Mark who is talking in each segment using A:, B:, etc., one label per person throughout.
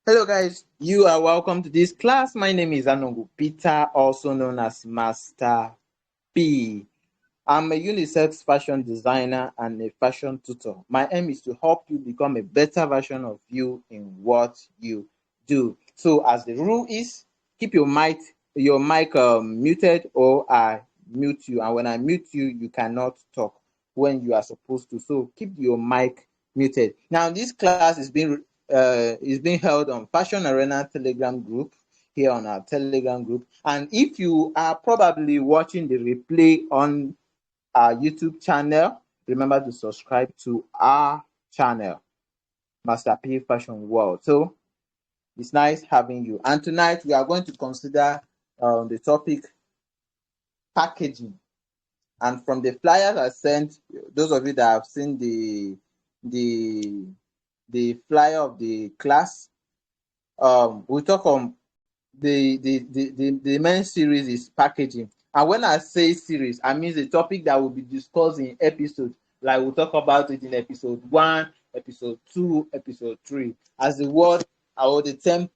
A: Hello guys, you are welcome to this class. My name is Anongu Peter, also known as Master P. I'm a unisex fashion designer and a fashion tutor. My aim is to help you become a better version of you in what you do. So as the rule is, keep your mic muted or I mute you. And when I mute you, you cannot talk when you are supposed to. So keep your mic muted. Now this class is being held on Fashion Arena Telegram group here on our Telegram group. And if you are probably watching the replay on our YouTube channel, remember to subscribe to our channel, Master P Fashion World. So it's nice having you. And tonight we are going to consider the topic packaging. And from the flyers I sent, those of you that have seen the the flyer of the class, we talk on the main series is packaging. And when I say series, I mean the topic that will be discussed in episodes. Like we'll talk about it in episode 1, episode 2, episode 3. As the word or the term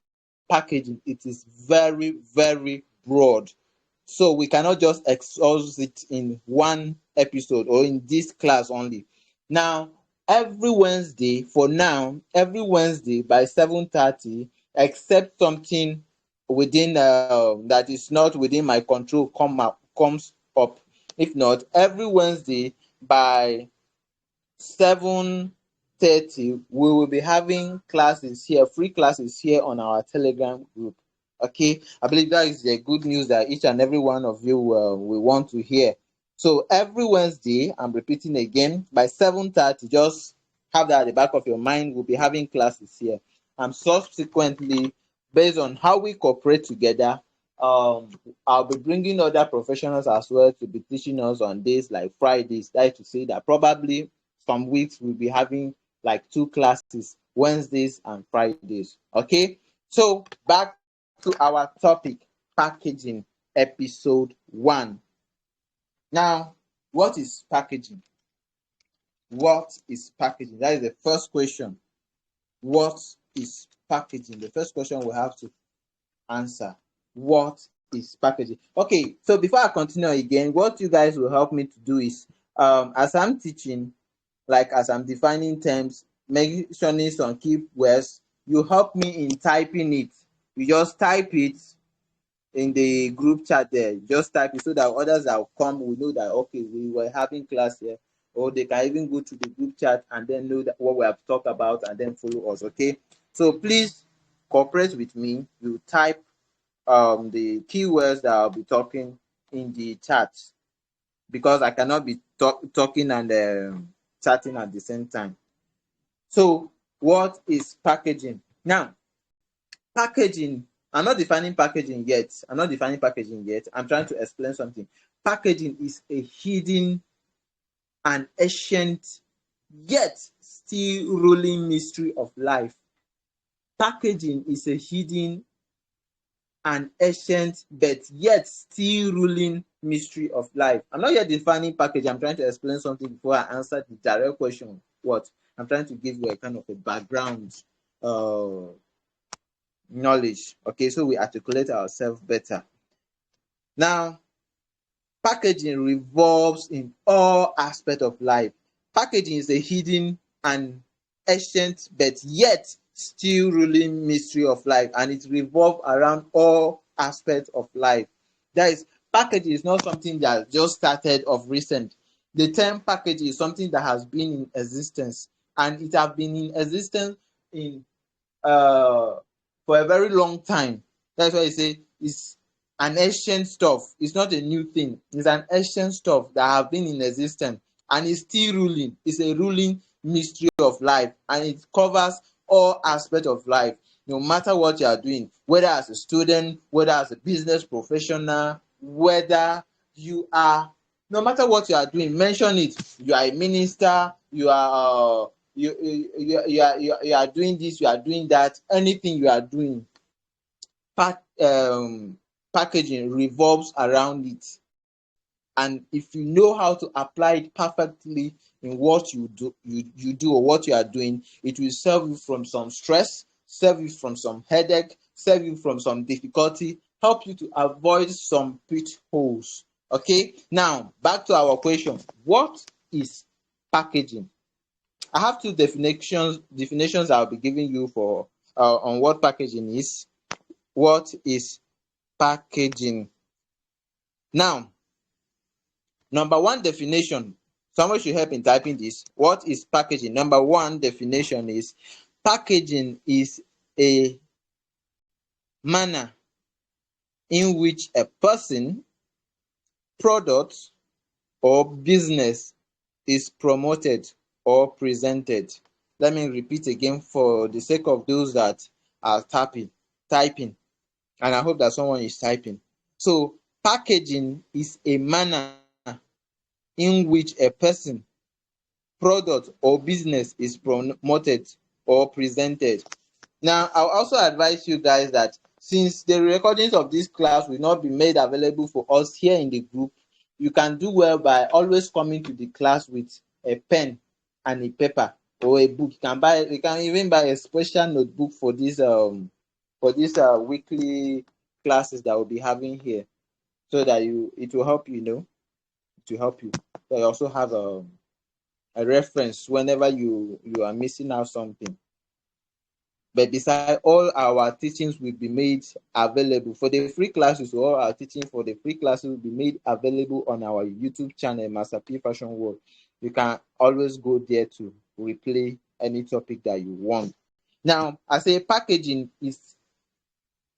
A: packaging, it is very, very broad. So we cannot just exhaust it in one episode or in this class only. Now, every Wednesday, for now, every Wednesday by 7:30, except something within that is not within my control comes up. If not, every Wednesday by 7:30, we will be having classes here, free classes here on our Telegram group. Okay, I believe that is the good news that each and every one of you will want to hear. So every Wednesday, I'm repeating again, by 7:30, just have that at the back of your mind. We'll be having classes here, and subsequently, based on how we cooperate together, um, I'll be bringing other professionals as well to be teaching us on days like Fridays. That is to say that probably some weeks we'll be having like two classes, Wednesdays and Fridays. Okay, so back to our topic, packaging, episode 1. Now, what is packaging? What is packaging? That is the first question. What is packaging? The first question we have to answer. What is packaging? Okay, so before I continue again, what you guys will help me to do is, as I'm teaching, like as I'm defining terms, mentioning some key words, you help me in typing it. You just type it in the group chat there. Just type it so that others that will come will know that okay, we were having class here, or they can even go to the group chat and then know that what we have talked about and then follow us. Okay, so please cooperate with me. You type the keywords that I'll be talking in the chat, because I cannot be talking and chatting at the same time. So, what is packaging? Now, packaging, I'm not defining packaging yet. I'm trying to explain something. Packaging is a hidden and ancient yet still ruling mystery of life. Packaging is a hidden and ancient but yet still ruling mystery of life. I'm not yet defining packaging. I'm trying to explain something before I answer the direct question. What? I'm trying to give you a kind of a background uh, knowledge. Okay, so we articulate ourselves better. Now, packaging revolves in all aspects of life. Packaging is a hidden and ancient but yet still ruling mystery of life, and it revolves around all aspects of life. That is, packaging is not something that just started of recent. The term packaging is something that has been in existence, and it has been in existence in uh for a very long time. That's why I say it's an ancient stuff. It's not a new thing. It's an ancient stuff that have been in existence and it's still ruling. It's a ruling mystery of life, and it covers all aspects of life. No matter what you are doing, whether as a student, whether as a business professional, whether you are, no matter what you are doing, mention it. You are a minister, you are you are doing this, you are doing that, anything you are doing, pack packaging revolves around it. And if you know how to apply it perfectly in what you do or what you are doing, it will save you from some stress, save you from some headache, save you from some difficulty, help you to avoid some pitfalls. Okay, now back to our question. What is packaging? I have two definitions I'll be giving you for on what packaging is. What is packaging? Now, number one definition, someone should help in typing this. What is packaging? Number one definition is packaging is a manner in which a person, product, or business is promoted or presented. Let me repeat again for the sake of those that are typing, and I hope that someone is typing. So, packaging is a manner in which a person, product, or business is promoted or presented. Now, I'll also advise you guys that since the recordings of this class will not be made available for us here in the group, you can do well by always coming to the class with a pen and a paper or a book. You can even buy a special notebook for this weekly classes that we'll be having here, so that it will help you, it will help you. So you also have a reference whenever you are missing out something. But beside, all our teachings will be made available for the free classes. All our teaching for the free classes will be made available on our YouTube channel, Master P Fashion World. You can always go there to replay any topic that you want. Now, I say packaging is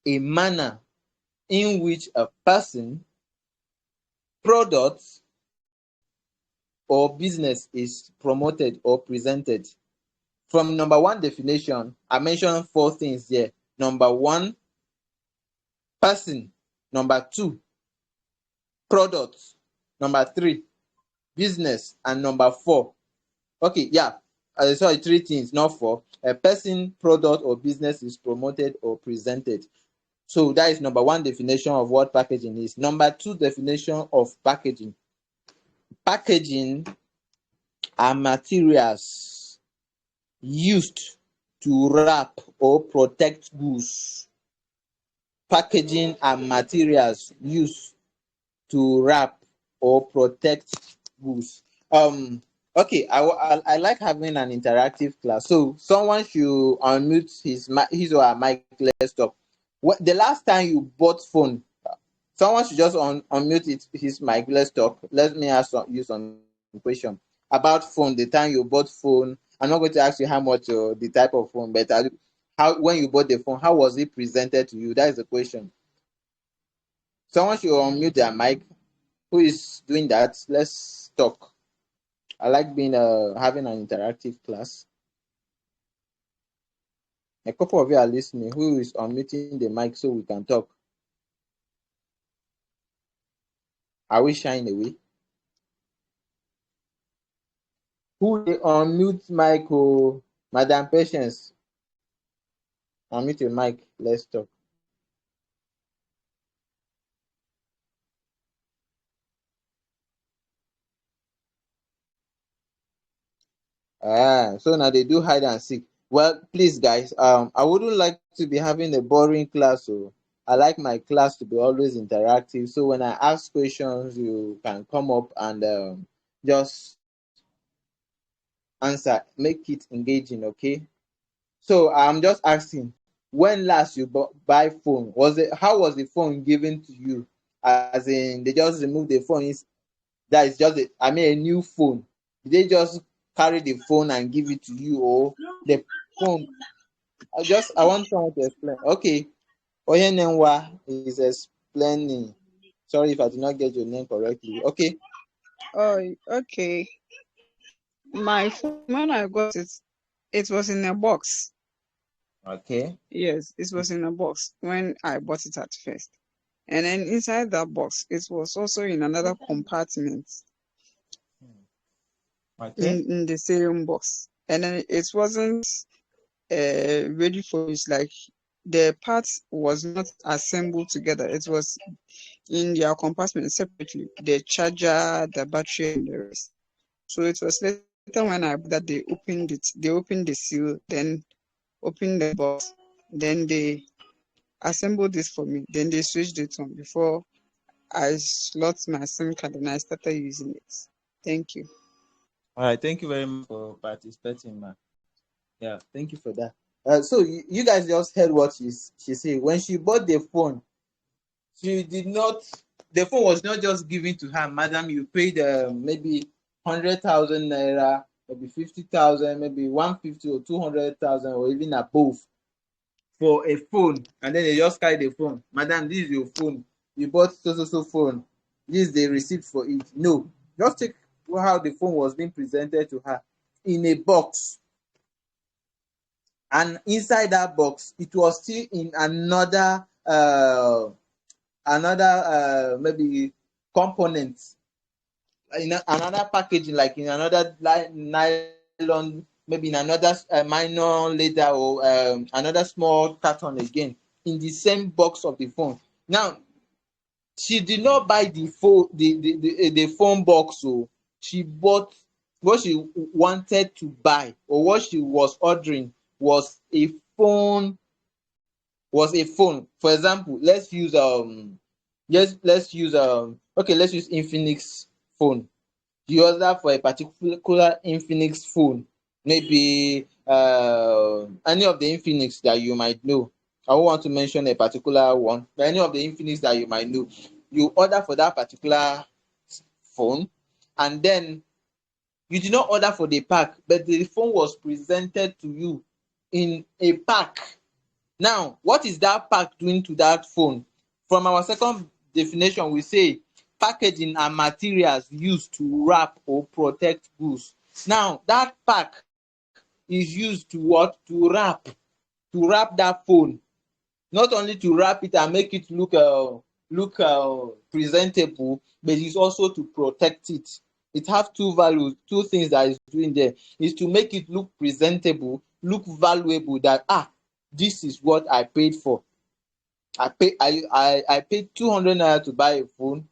A: a manner in which a person, product, or business is promoted or presented. From number one definition, I mentioned four things here. Number one, person. Number two, product. Number three, business. And number four, okay, yeah, sorry, three things, not four. A person, product, or business is promoted or presented. So that is number one definition of what packaging is. Number two definition of packaging. Packaging are materials used to wrap or protect goods. Packaging are materials used to wrap or protect goods. Okay, I like having an interactive class. So someone should unmute his or her mic. Let's talk. The last time you bought phone, someone should just unmute his mic. Let's talk. Let me ask you some question about phone. The time you bought phone, I'm not going to ask you how much or the type of phone, but how, when you bought the phone, how was it presented to you? That is the question. Someone should unmute their mic. Who is doing that? Let's talk. I like being having an interactive class. A couple of you are listening. Who is unmuting the mic so we can talk? Are we shying away? Who they unmute mic? Oh, Madam Patience. Unmute your mic. Let's talk. So now they do hide and seek. Well, please, guys, I wouldn't like to be having a boring class. So I like my class to be always interactive. So when I ask questions, you can come up and just answer, make it engaging. Okay. So I'm just asking, when last you buy phone? How was the phone given to you? As in, they just removed the phone. That is just a new phone. Did they just carry the phone and give it to you, or the phone? I want someone to explain. Okay, Oyenenwa is explaining. Sorry if I did not get your name correctly. Okay.
B: Oh, okay. My phone, when I got it, it was in a box.
A: Okay.
B: Yes, it was in a box when I bought it at first. And then inside that box, it was also in another compartment
A: Okay.
B: in the same box. And then it wasn't ready for use. Like the parts was not assembled together. It was in their compartment separately. The charger, the battery, and the rest. So it was later when I that they opened it. They opened the seal, then opened the box, Then they assembled this for me. Then they switched it on before I slot my SIM card and I started using it. Thank you.
A: All right, thank you very much for participating, ma. Yeah, thank you for that. So you guys just heard what she said. When she bought the phone, she did not. The phone was not just given to her, madam. You paid maybe 100,000 naira, maybe 50,000, maybe 150 or 200,000, or even above for a phone, and then they just carry the phone. Madam, this is your phone. You bought so phone. This is the receipt for it. No, just take how the phone was being presented to her in a box, and inside that box it was still in another maybe component, in another packaging, like in another nylon, maybe in another minor leather, or another small carton again, in the same box of the phone. Now, she did not buy the phone, the phone box. So she bought what she wanted to buy, or what she was ordering was a phone. For example, let's use Infinix phone. You order for a particular Infinix phone, maybe any of the Infinix that you might know. I don't want to mention a particular one, but any of the Infinix that you might know. You order for that particular phone, and then you did not order for the pack, but the phone was presented to you in a pack. Now, what is that pack doing to that phone? From our second definition, we say packaging are materials used to wrap or protect goods. Now, that pack is used to what? To wrap that phone. Not only to wrap it and make it look presentable, but it's also to protect it. It have two values, two things that is doing there. Is to make it look presentable, look valuable, that this is what I paid for. I paid 200 naira to buy a phone,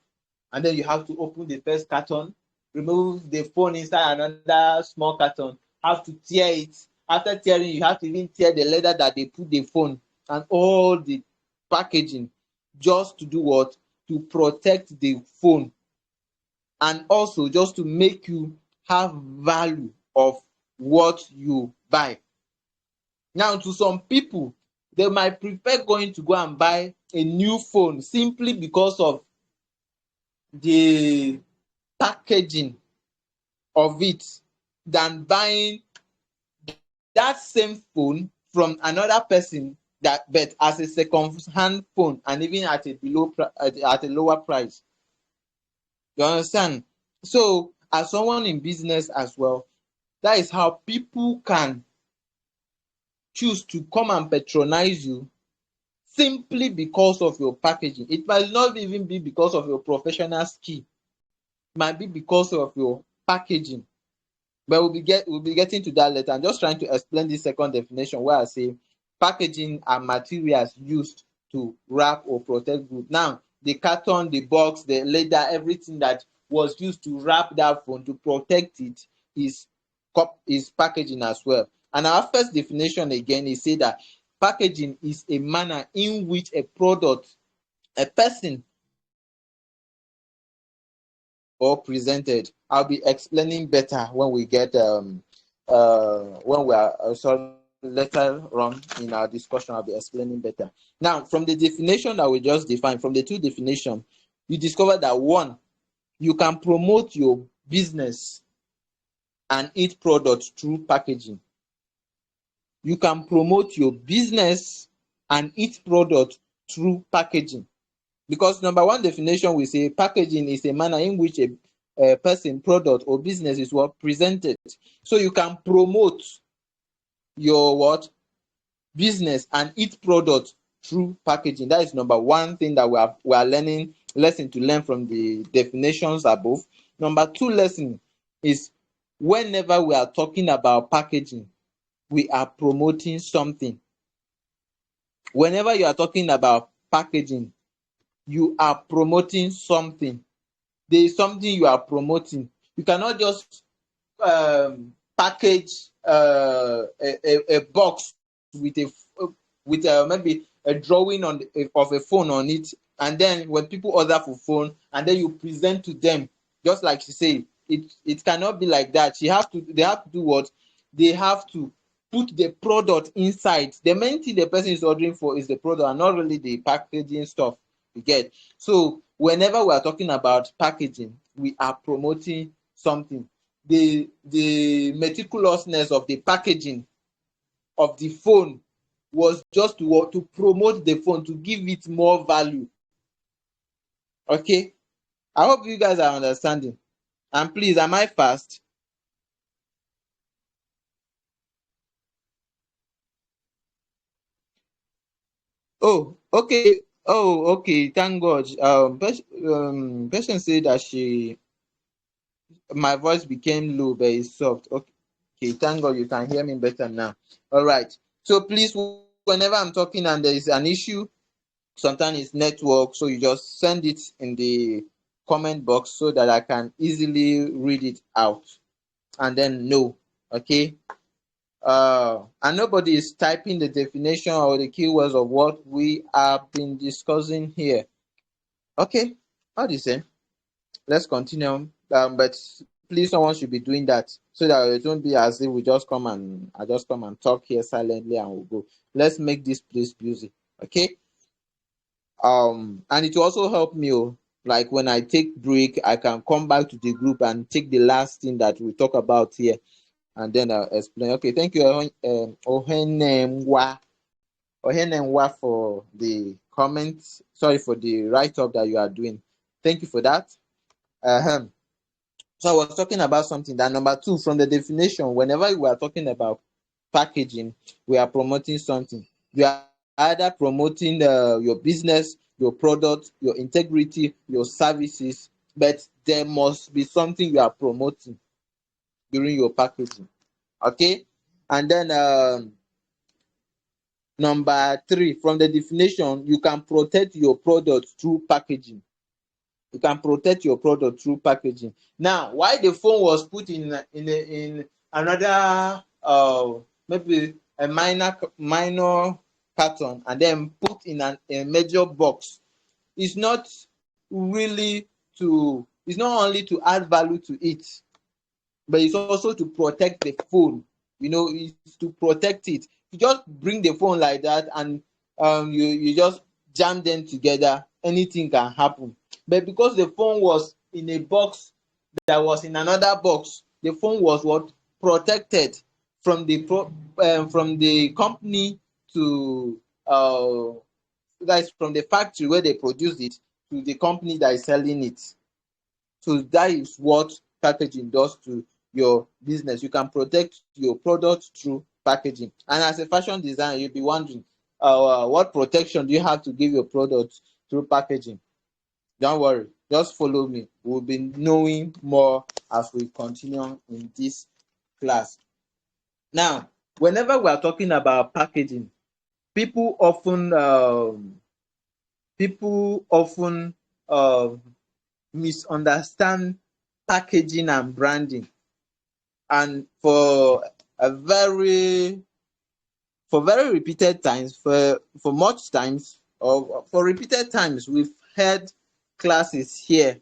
A: and then you have to open the first carton, remove the phone inside another small carton, have to tear it. After tearing, you have to even tear the leather that they put the phone and all the packaging, just to do what? To protect the phone, and also just to make you have value of what you buy. Now, to some people, they might prefer going to go and buy a new phone simply because of the packaging of it, than buying that same phone from another person, that but as a second hand phone, and even at a lower price. You understand? So as someone in business as well, that is how people can choose to come and patronize you simply because of your packaging. It might not even be because of your professional skill. It might be because of your packaging. But we'll be getting to that later. I'm just trying to explain this second definition, where I say packaging are materials used to wrap or protect goods. Now, the carton, the box, the leather, everything that was used to wrap that phone, to protect it, is packaging as well. And our first definition again is say that packaging is a manner in which a product, a person, or presented. I'll be explaining better when we get when we are sorry, later on in our discussion. I'll be explaining better. Now, from the definition that we just defined, from the two definitions, you discover that one, you can promote your business and its product through packaging. You can promote your business and its product through packaging. Because number one definition, we say packaging is a manner in which a person, product, or business is what presented. So you can promote your what? Business and its product through packaging. That is number one thing that we are learning, lesson to learn from the definitions above. Number two lesson is, whenever we are talking about packaging, we are promoting something. Whenever you are talking about packaging, you are promoting something. There is something you are promoting. You cannot just package a box with with maybe a drawing of a phone on it, and then when people order for phone and then you present to them, just like she say, it cannot be like that. They have to do what? They have to put the product inside. The main thing the person is ordering for is the product and not really the packaging stuff, you get. So whenever we are talking about packaging, we are promoting something. The meticulousness of the packaging of the phone was just to promote the phone, to give it more value. Okay, I hope you guys are understanding. And please, am I fast? Oh, okay. Oh, okay. Thank God. Person said that my voice became low, but it's soft. Okay. Okay, thank God you can hear me better now. All right. So please, whenever I'm talking and there is an issue, sometimes it's network, so you just send it in the comment box so that I can easily read it out and then know. Okay. And nobody is typing the definition or the keywords of what we have been discussing here. Okay. How do you say? Let's continue. But please, someone should be doing that so that it won't be as if we just come and I just come and talk here silently and we'll go. Let's make this place busy. Okay. And it will also help me. Like when I take break, I can come back to the group and take the last thing that we talk about here, and then I'll explain. Okay, thank you, Ohenenwa, for the comments. Sorry for the write up that you are doing. Thank you for that. Um, so I was talking about something that number two from the definition. Whenever we are talking about packaging, we are promoting something. You are either promoting your business, your product, your integrity, your services, but there must be something you are promoting during your packaging. Okay, and then number three from the definition, you can protect your product through packaging. You can protect your product through packaging. Now, why the phone was put in another maybe a minor carton and then put in a major box, is not really it's not only to add value to it, but it's also to protect the phone. It's to protect it. You just bring the phone like that and you just jam them together, anything can happen. But because the phone was in a box that was in another box, the phone was what? Protected from the company to that is from the factory where they produced it to the company that is selling it. So that is what packaging does to your business. You can protect your product through packaging. And as a fashion designer, you'll be wondering, what protection do you have to give your product through packaging? Don't worry, just follow me. We'll be knowing more as we continue in this class. Now, whenever we are talking about packaging, people often people often um misunderstand packaging and branding, and a very very repeated times, for much times, or for repeated times, we've had classes here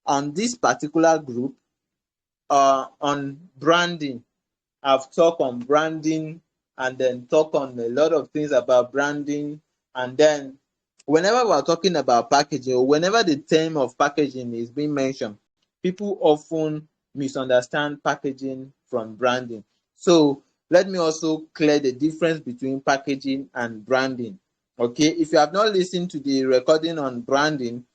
A: on this particular group on branding. I've talked on branding and then talk on a lot of things about branding. And then whenever we're talking about packaging, or whenever the term of packaging is being mentioned, people often misunderstand packaging from branding. So let me also clear the difference between packaging and branding. Okay, if you have not listened to the recording on branding,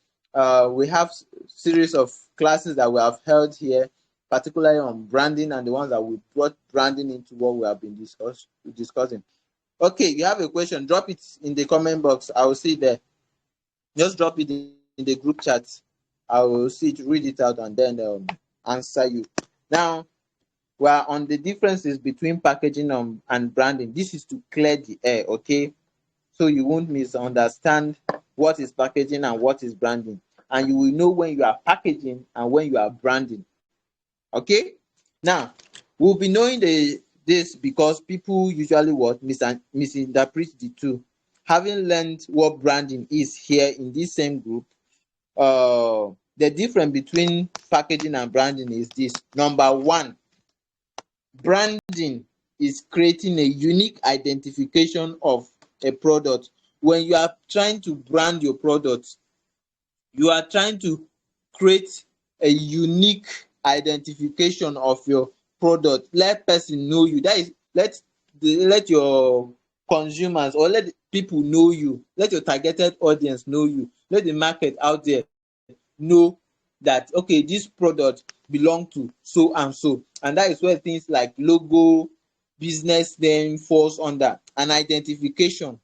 A: we have series of classes that we have held here, particularly on branding, and the ones that we brought branding into what we have been discussing. Okay, you have a question, drop it in the comment box. I will see it there. Just drop it in the group chat. I will see it, read it out, and then answer you. Now, we are on the differences between packaging and branding. This is to clear the air, okay? So you won't misunderstand what is packaging and what is branding. And you will know when you are packaging and when you are branding. Okay? Now, we'll be knowing this because people usually misinterpret the two. having learned what branding is here in this same group, the difference between packaging and branding is this. Number one, branding is creating a unique identification of a product. When you are trying to brand your product, you are trying to create a unique identification of your product. Let person know you. That is, let your consumers, or let people know you. Let your targeted audience know you. Let the market out there know that, okay, this product belong to so and so. And that is where things like logo, business name falls under, an identification,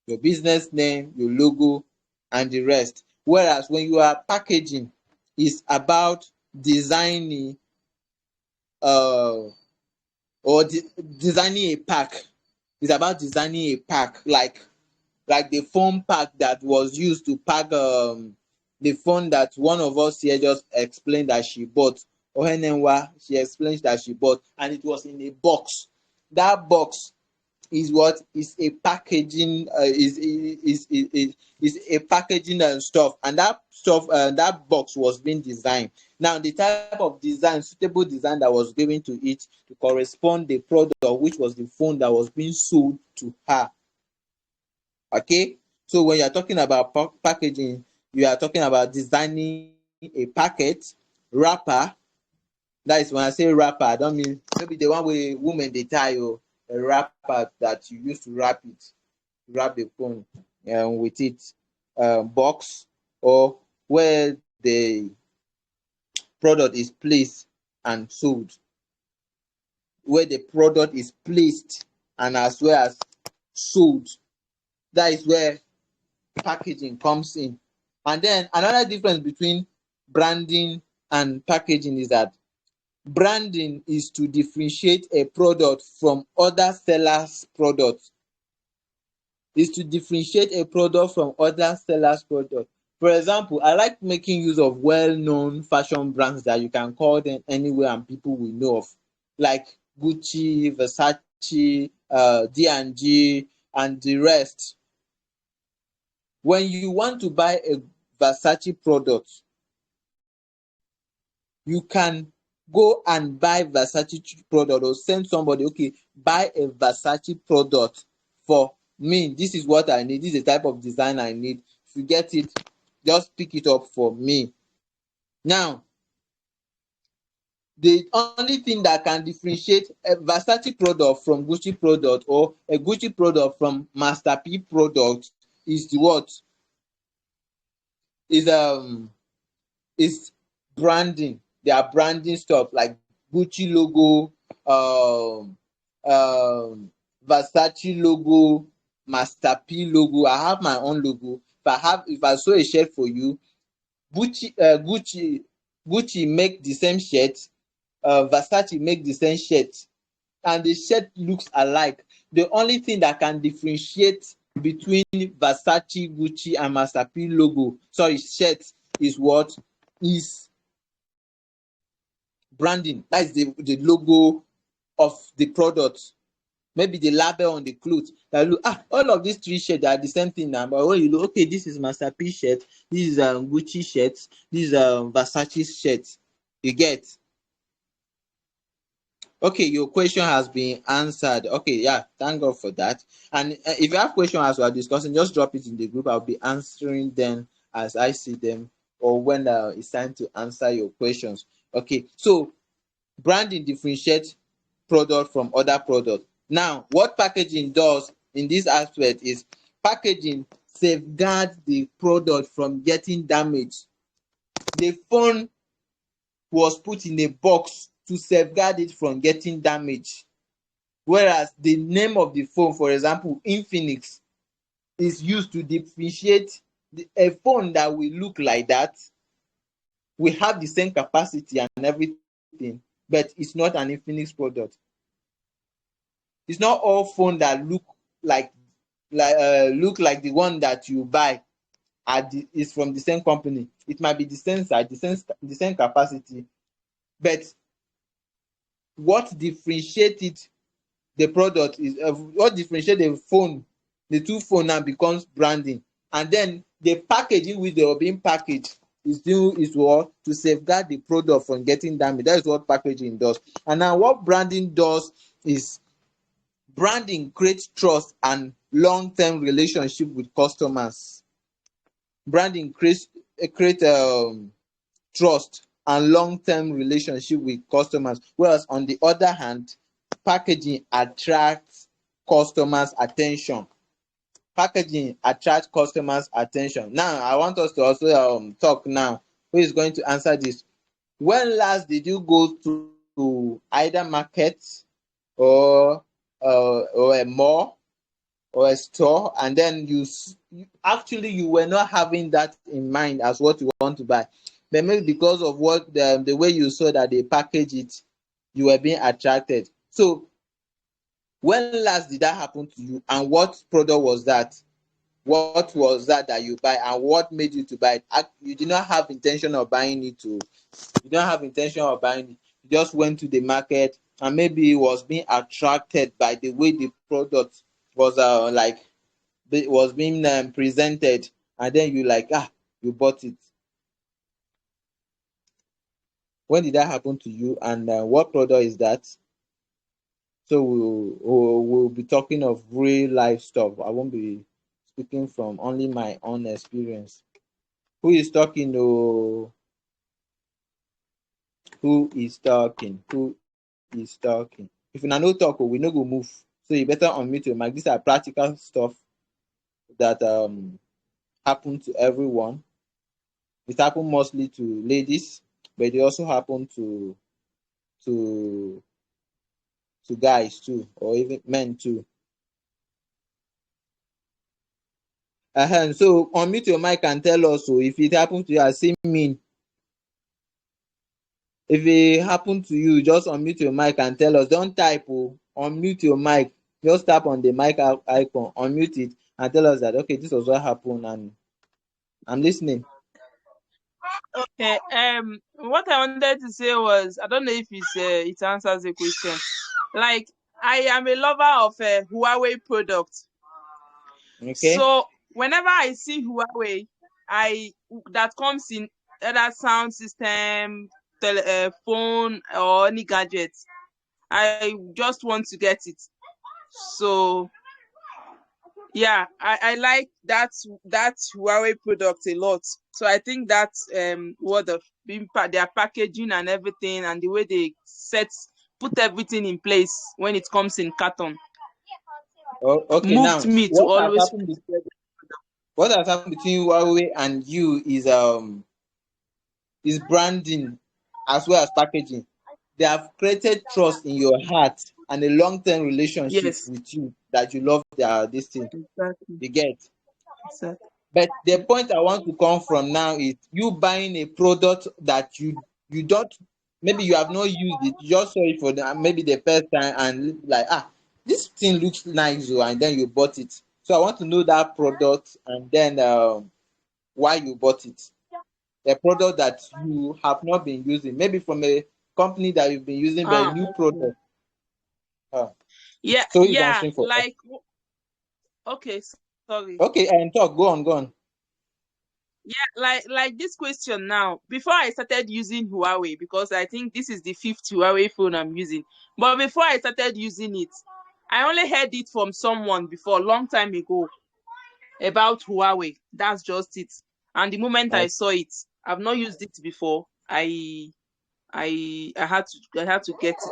A: your business name, your logo, and the rest. Whereas when you are packaging, it's about designing or designing a pack. It's about designing a pack, like the phone pack that was used to pack the phone that one of us here just explained that she bought. Ohenenwa, she explained that she bought, and it was in a box. That box is what is a packaging is a packaging and stuff, and that stuff, that box was being designed. Now the type of design, suitable design, that was given to it to correspond the product, which was the phone that was being sold to her. Okay, so when you are talking about packaging, you are talking about designing a packet, wrapper. That is, when I say wrapper, I don't mean maybe the one wey women dey tie o. A wrapper that you use to wrap it, wrap the phone with it, box, or where the product is placed and sold, where the product is placed and as well as sold. That is where packaging comes in. And then another difference between branding and packaging is that branding is to differentiate a product from other sellers' products. Is to differentiate a product from other sellers' products. For example, I like making use of well-known fashion brands that you can call them anywhere and people will know of, like Gucci, Versace, D&G, and the rest. When you want to buy a Versace product, you can go and buy Versace product, or send somebody, okay, buy a Versace product for me. This is what I need. This is the type of design I need. If you get it, just pick it up for me. Now, the only thing that can differentiate a Versace product from Gucci product, or a Gucci product from Master P product, is the what? Is branding. Their branding stuff, like Gucci logo, Versace logo, Master P logo. I have my own logo. If I sew a shirt for you, Gucci make the same shirt, Versace make the same shirt, and the shirt looks alike. The only thing that can differentiate between Versace, Gucci, and Master P logo, sorry, shirt, is what? Is branding. That is the logo of the product. Maybe the label on the clothes. That look, all of these three shirts are the same thing now. But when you look, okay, this is Master P shirt, this is Gucci shirt, this is Versace shirt. You get? Okay, your question has been answered. Okay, yeah, thank God for that. And if you have questions as we are discussing, just drop it in the group. I'll be answering them as I see them, or when it's time to answer your questions. Okay, so branding differentiates product from other products. Now, what packaging does in this aspect is packaging safeguards the product from getting damaged. The phone was put in a box to safeguard it from getting damaged. Whereas the name of the phone, for example, Infinix, is used to differentiate a phone that will look like that, will have the same capacity and everything, but it's not an Infinix product. It's not all phone that like look like the one that you buy is from the same company. It might be the same size, the same capacity, but what differentiates the product is what differentiates the phone The two phone now becomes branding, and then the packaging which they were being packaged is what to safeguard the product from getting damaged. That is what packaging does. And now what branding does is branding creates trust and long-term relationship with customers. Branding create trust and long-term relationship with customers, whereas on the other hand, packaging attracts customers attention. Packaging attracts customers attention. Now I want us to also talk now. Who is going to answer this? When last did you go to either market or a mall or a store, and then actually you were not having that in mind as what you want to buy, but maybe because of what the way you saw that they package it, you were being attracted. So when last did that happen to you, and what product was that? What was that you buy, and what made you to buy it? You did not have intention of buying it. You don't have intention of buying it. You just went to the market, and maybe it was being attracted by the way the product was was being presented, and then you bought it. When did that happen to you, and what product is that? So we'll be talking of real life stuff. I won't be speaking from only my own experience. Who is talking? Oh, who is talking? Who is talking? If una no talk, we no go move. So you better unmute your mic. These are practical stuff that happen to everyone. It happen mostly to ladies, but it also happen to to guys too, or even men too. So unmute your mic and tell us. So if it happen to you, I say mean. If it happen to you, just unmute your mic and tell us. Don't type. Oh, unmute your mic. Just tap on the mic icon, unmute it, and tell us that okay, this was what happened, and I'm listening.
C: Okay. What I wanted to say was, I don't know if it answers the question. Like, I am a lover of Huawei products.
A: Okay.
C: So whenever I see Huawei, that comes in either sound system, phone, or any gadget, I just want to get it. So yeah, I like that Huawei product a lot. So I think that what their packaging and everything, and the way they put everything in place when it comes in carton,
A: Okay,
C: moved
A: now
C: me to always.
A: what has happened between Huawei and you is branding as well as packaging. They have created trust in your heart and a long-term relationship
C: Yes,
A: with you, that you love their this thing.
C: exactly.
A: You get.
C: Exactly.
A: But the point I want to come from now is you buying a product that you don't, maybe you have not used it, you just saw it for maybe the first time, and like, this thing looks nice, oh, and then you bought it. So I want to know that product, and then why you bought it. A product that you have not been using, maybe from a company that you've been using, but a new
C: Okay.
A: product. Uh,
C: Yeah,
A: so he's
C: yeah.
A: answering for us.
C: Like, okay, sorry.
A: Okay, and talk. Go on, go on.
C: Yeah, like this question now. Before I started using Huawei, because I think this is the fifth Huawei phone I'm using. But before I started using it, I only heard it from someone before, a long time ago, about Huawei. That's just it. And the moment I saw it, I've not used it before. I had to get it.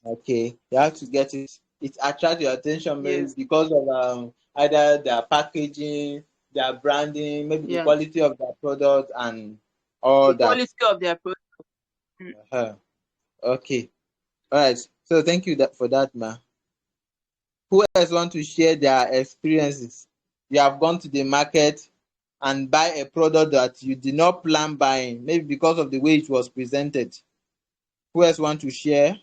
A: Okay, you have to get it. It attracts your attention maybe
C: Yes.
A: because of either their packaging, their branding, maybe the
C: Yeah.
A: quality of their product and all
C: The
A: that.
C: quality of their product.
A: Uh-huh. Okay. All right. So thank you for that, ma. Who else want to share their experiences? You have gone to the market and buy a product that you did not plan buying, maybe because of the way it was presented. Who else want to share?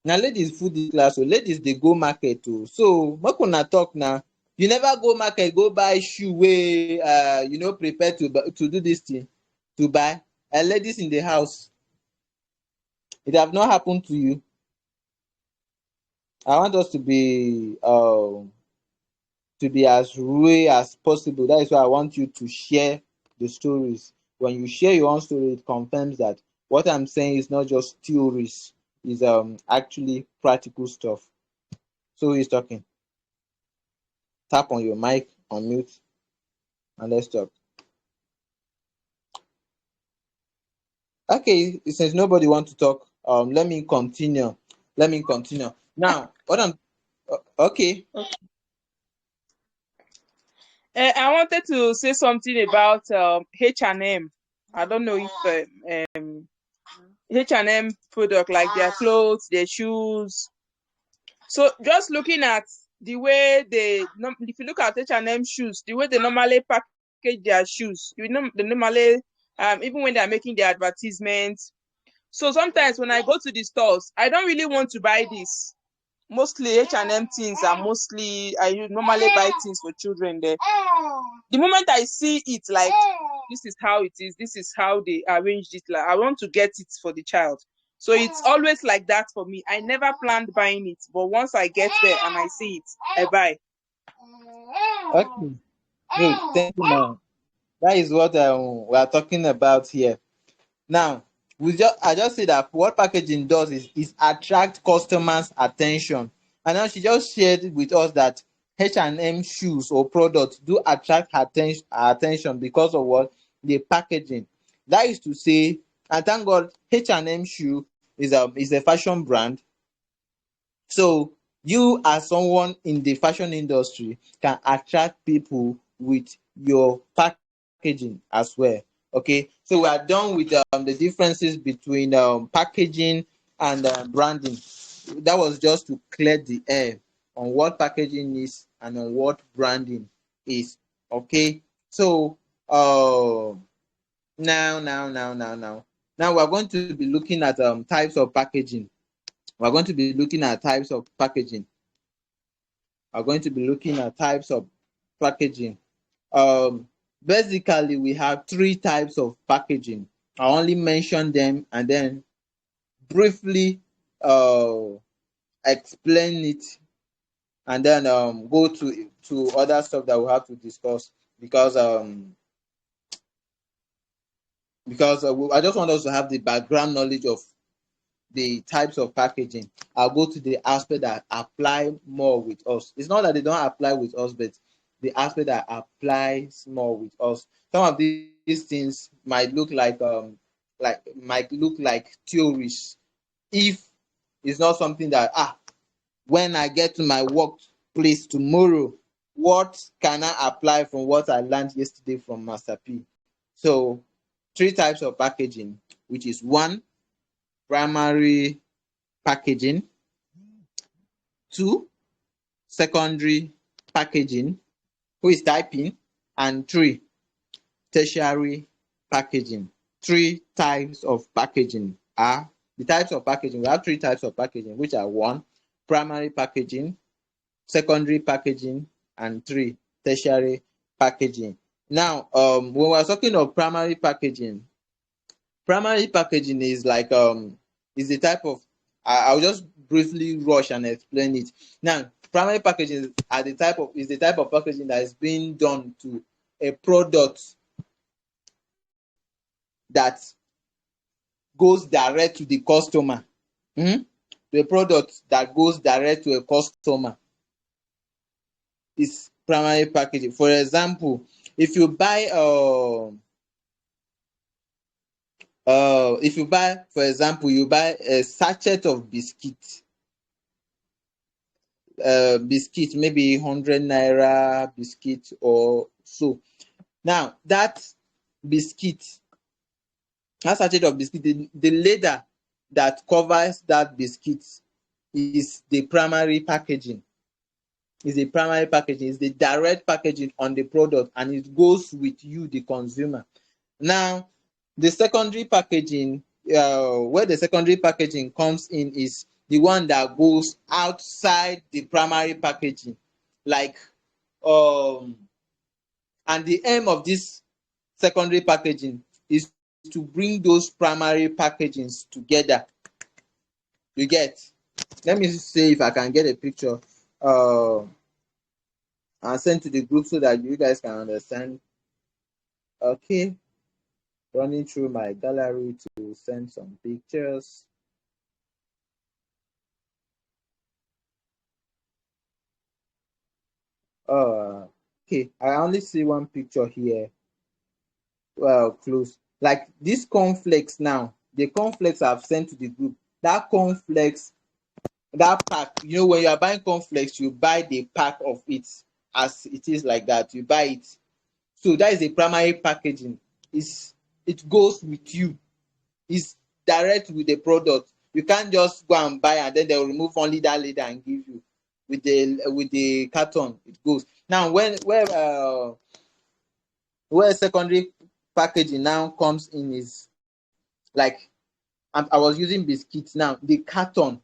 A: Na ladies full dis class oo, ladies dey go market oo, so make una talk na. You never go market go buy shoe wey you no prepare to do dis thing to buy? Ladies in the house. It have not happened to you. I want us to be as real as possible. That is why I want you to share the stories. When you share your own story, it confirms that what I'm saying is not just theories, is actually practical stuff. So who is talking? Tap on your mic, unmute, and let's talk. Okay, since nobody wants to talk, let me continue. Now, what I'm okay.
C: I wanted to say something about H&M. I don't know if H&M product, like their clothes, their shoes. So just looking at the way if you look at H&M shoes, the way they normally package their shoes, they normally, even when they're making their advertisements. So sometimes when I go to the stores, I don't really want to buy this. Mostly H&M things are mostly, I normally buy things for children there. The moment I see it, like, this is how it is, this is how they arranged it, like, I want to get it for the child. So it's always like that for me. I never planned buying it, but once I get there and I see it, I buy.
A: Okay, good. Thank you, ma'am. That is what we are talking about here. Now, I just say that what packaging does is attract customers' attention. And now she just shared with us that H&M shoes or products do attract attention because of what? The packaging. That is to say, and thank God, H&M shoe is a fashion brand. So you, as someone in the fashion industry, can attract people with your packaging as well. Okay, so we are done with the differences between packaging and branding. That was just to clear the air on what packaging is and on what branding is. Okay, so now we're going to be looking at types of packaging. We're going to be looking at types of packaging. Are going to be looking at types of packaging. Um, Basically, we have three types of packaging. I only mention them and then briefly uh, explain it, and then go to other stuff that we have to discuss because I just want us to have the background knowledge of the types of packaging. I'll go to the aspect that apply more with us. It's not that they don't apply with us, but the aspect that applies more with us. Some of these things might look like theories if it's not something that when I get to my workplace tomorrow, what can I apply from what I learned yesterday from Master P? So three types of packaging, which is one, primary packaging, two, secondary packaging, who is typing, and three, tertiary packaging. Three types of packaging are the types of packaging. We have three types of packaging, which are one, primary packaging, secondary packaging, and three, tertiary packaging. Now, when we're talking of primary packaging is like is the type of I'll just briefly rush and explain it. Now, primary packaging is the type of packaging that is being done to a product that goes direct to the customer. The product that goes direct to a customer is primary packaging. For example, if you buy for example, you buy a sachet of biscuit, maybe 100 naira biscuit or so. Now biscuit that sachet of biscuit, the leather that covers that biscuit is the primary packaging. Is the primary packaging, is the direct packaging on the product, and it goes with you, the consumer. Now, the secondary packaging, where the secondary packaging comes in, is the one that goes outside the primary packaging, like and the aim of this secondary packaging is to bring those primary packagings together. You get? Let me see if I can get a picture and send to the group so that you guys can understand. Okay, running through my gallery to send some pictures. Okay, I only see one picture here. Well, close. Like this cornflakes now, the cornflakes I've sent to the group. That cornflakes, that pack, when you are buying cornflakes, you buy the pack of it as it is like that. You buy it. So that is a primary packaging. It goes with you. It's direct with the product. You can't just go and buy and then they'll remove only that later and give you with the carton. It goes now where secondary packaging now comes in is like I was using biscuits now. The carton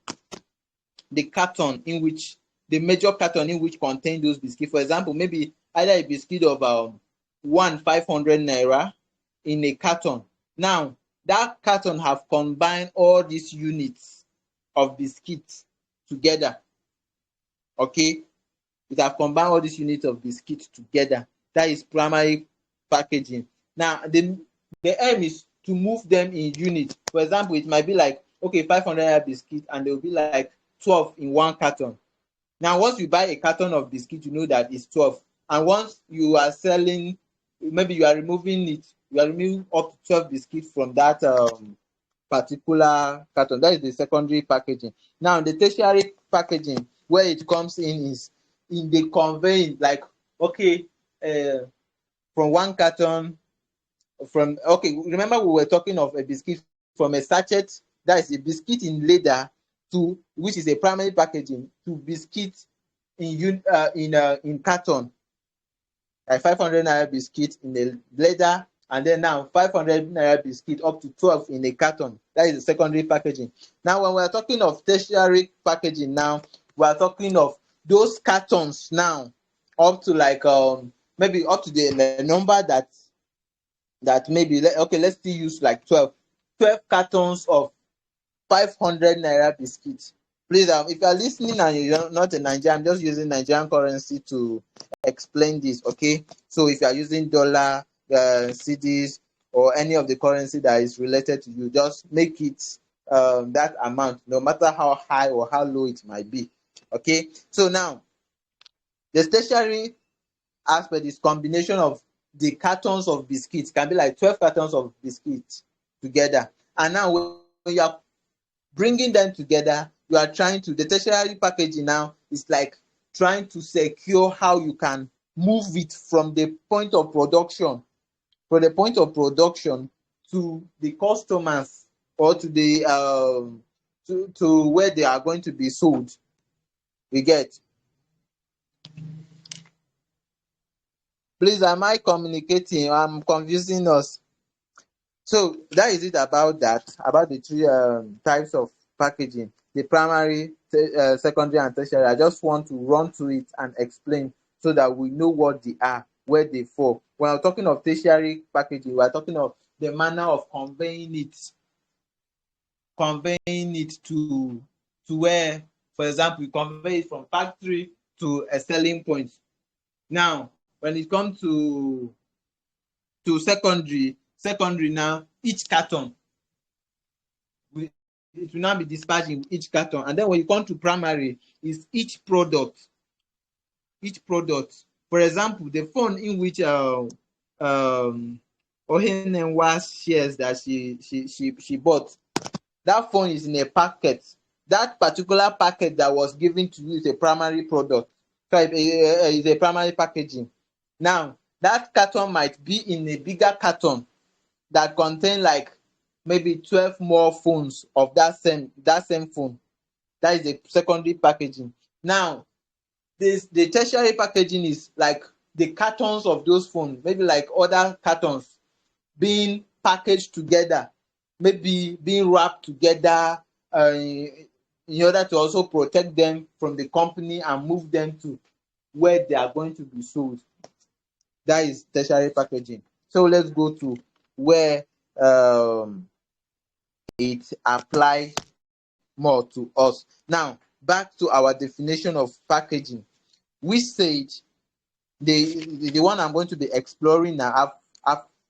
A: in which the major carton in which contain those biscuits. For example, maybe either a biscuit of 500 naira in a carton. Now that carton have combined all these units of biscuits together. Okay, it have combined all these units of biscuits together. That is primary packaging. Now the aim is to move them in units. For example, it might be like, okay, 500 naira biscuit and there will be like 12 in one carton. Now once you buy a carton of biscuit, you know that it's 12. And once you are selling, maybe you are removing up to 12 biscuits from that particular carton. That is the secondary packaging. Now the tertiary packaging, where it comes in is in the conveying, like, okay, from one carton, remember we were talking of a biscuit from a sachet, that is a biscuit in leather, to which is a primary packaging, to biscuit in carton, like 500 naira biscuit in a leather, and then now 500 naira biscuit up to 12 in a carton. That is the secondary packaging. Now when we are talking of tertiary packaging, now we are talking of those cartons now up to like maybe up to the number that maybe, okay, let's still use like 12 cartons of 500 naira biscuits. Please, if you are listening and you're not in Nigeria, I'm just using Nigerian currency to explain this, okay? So if you are using dollar, cedis, or any of the currency that is related to you, just make it that amount, no matter how high or how low it might be, okay? So now, the stationary aspect is combination of the cartons of biscuits. Can be like 12 cartons of biscuits together. And now when you are bringing them together, you are trying to, the tertiary packaging now is like trying to secure how you can move it from the point of production to the customers, or to the to where they are going to be sold. We get? Please, am I communicating? I'm confusing us. So that is it about the three types of packaging: the primary, secondary, and tertiary. I just want to run through it and explain so that we know what they are, where they fall. When I'm talking of tertiary packaging, we are talking of the manner of conveying it to where, for example, we convey it from factory to a selling point. Now, when it comes to secondary now, each carton it will now be dispatched in each carton. And then when you come to primary, is each product. For example, the phone in which Ohenenwa shares that she bought, that phone is in a packet. That particular packet that was given to you is a primary product. So is a primary packaging. Now, that carton might be in a bigger carton that contain like maybe 12 more phones of that same phone. That is the secondary packaging. Now, the tertiary packaging is like the cartons of those phones, maybe like other cartons being packaged together, maybe being wrapped together in order to also protect them from the company and move them to where they are going to be sold. That is tertiary packaging. So let's go to where it applies more to us. Now, back to our definition of packaging. We said the one I'm going to be exploring now,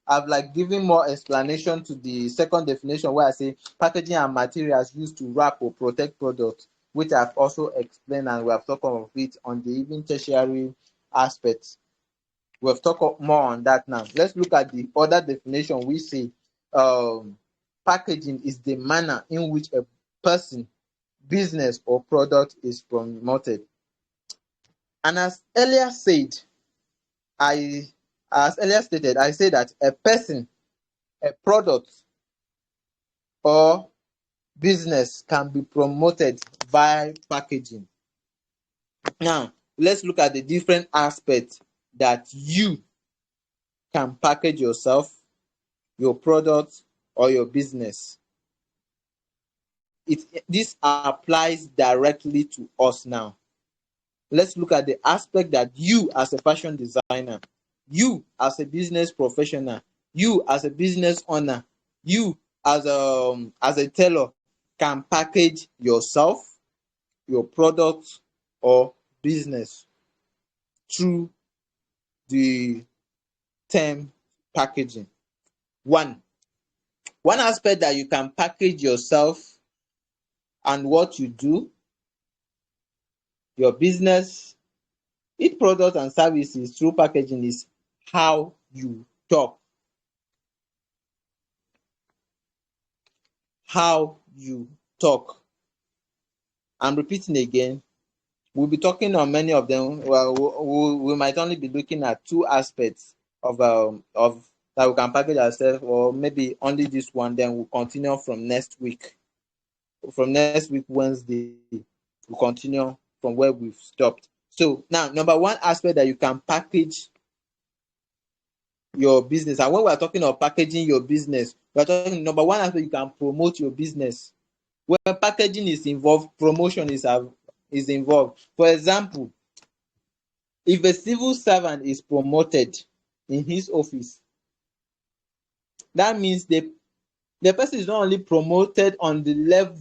A: I've like given more explanation to the second definition where I say packaging and materials used to wrap or protect products, which I've also explained, and we have talked of it on the even tertiary aspects. We've talked more on that now. Let's look at the other definition. We say packaging is the manner in which a person, business, or product is promoted. And I as earlier stated, I say that a person, a product, or business can be promoted by packaging. Now, let's look at the different aspects that you can package yourself, your product, or your business. This applies directly to us now. Let's look at the aspect that you as a fashion designer, you as a business professional, you as a business owner, you as a tailor can package yourself, your product, or business through the term packaging. One aspect that you can package yourself and what you do, your business, each product and services through packaging is how you talk. How you talk. I'm repeating again. We'll be talking on many of them. Well, we might only be looking at two aspects of that we can package ourselves, or maybe only this one. Then we'll continue from next week. From next week, Wednesday, we'll continue from where we've stopped. So now, number one aspect that you can package your business, and when we're talking of packaging your business, we're talking number one aspect you can promote your business. When packaging is involved, promotion is involved. For example, if a civil servant is promoted in his office, that means the person is not only promoted on the level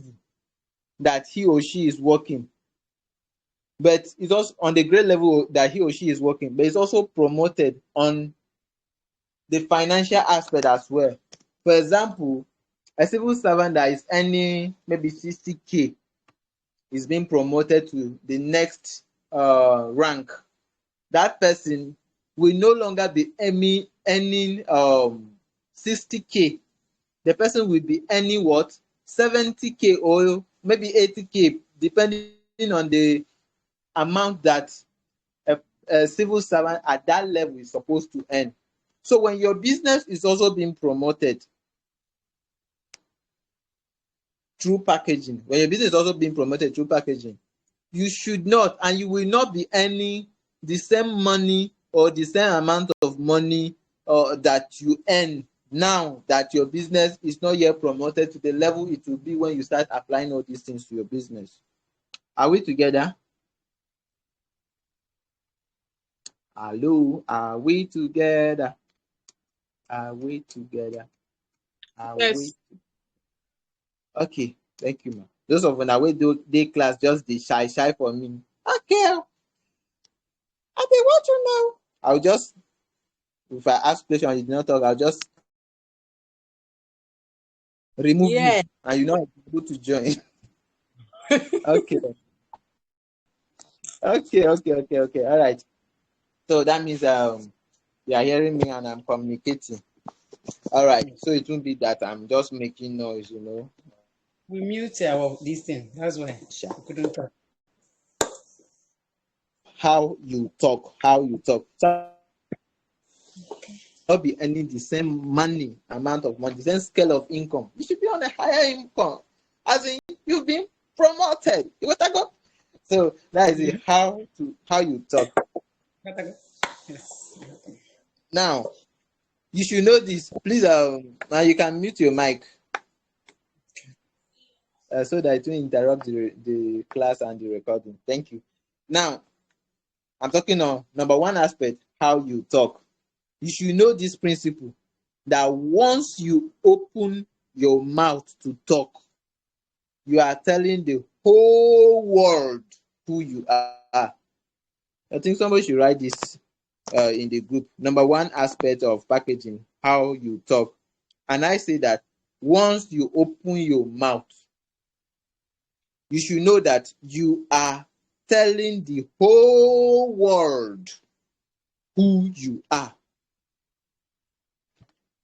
A: that he or she is working, but it's also on the grade level that he or she is working, but it's also promoted on the financial aspect as well. For example, a civil servant that is earning maybe 60K is being promoted to the next rank. That person will no longer be earning 60K. The person will be earning what? 70K or maybe 80K, depending on the amount that a civil servant at that level is supposed to earn. So when your business is also being promoted through packaging, you should not, and you will not be earning the same money or the same amount of money that you earn now that your business is not yet promoted to the level it will be when you start applying all these things to your business. Are we together? Hello, are we together? Are we together?
C: Yes.
A: Okay, thank you, ma. Those of una wey do day class just dey shy for me. Okay, I dey watch you now. I'll just, if I ask question and you do not talk, I'll just remove you and you know able to join. Okay. Okay. All right. So that means you are hearing me and I'm communicating. All right. So it won't be that I'm just making noise,
D: We mute our this thing. That's why we couldn't talk.
A: How you talk. So not be earning the same amount of money, the same scale of income. You should be on a higher income. As in, you've been promoted. You got to go. So that is it. How you talk.
D: Yes.
A: Now, you should know this. Please, now you can mute your mic so that it will interrupt the class and the recording. Thank you. Now, I'm talking on number one aspect, how you talk. You should know this principle that once you open your mouth to talk, you are telling the whole world who you are. I think somebody should write this in the group. Number one aspect of packaging, how you talk. And I say that once you open your mouth, you should know that you are telling the whole world who you are.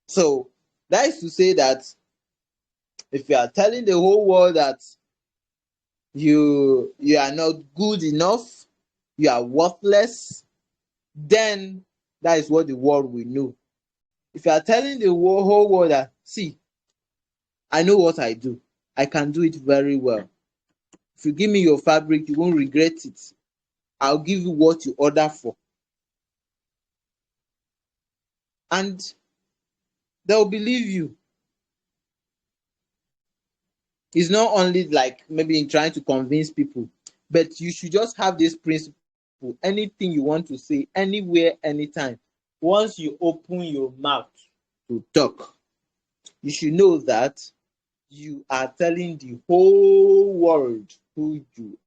A: So that is to say that if you are telling the whole world that you are not good enough, you are worthless, then that is what the world will know. If you are telling the whole world that, see, I know what I do, I can do it very well. If you give me your fabric, you won't regret it. I'll give you what you order for. And they'll believe you. It's not only like maybe in trying to convince people, but you should just have this principle. Anything you want to say, anywhere, anytime, once you open your mouth to talk, you should know that you are telling the whole world who you are.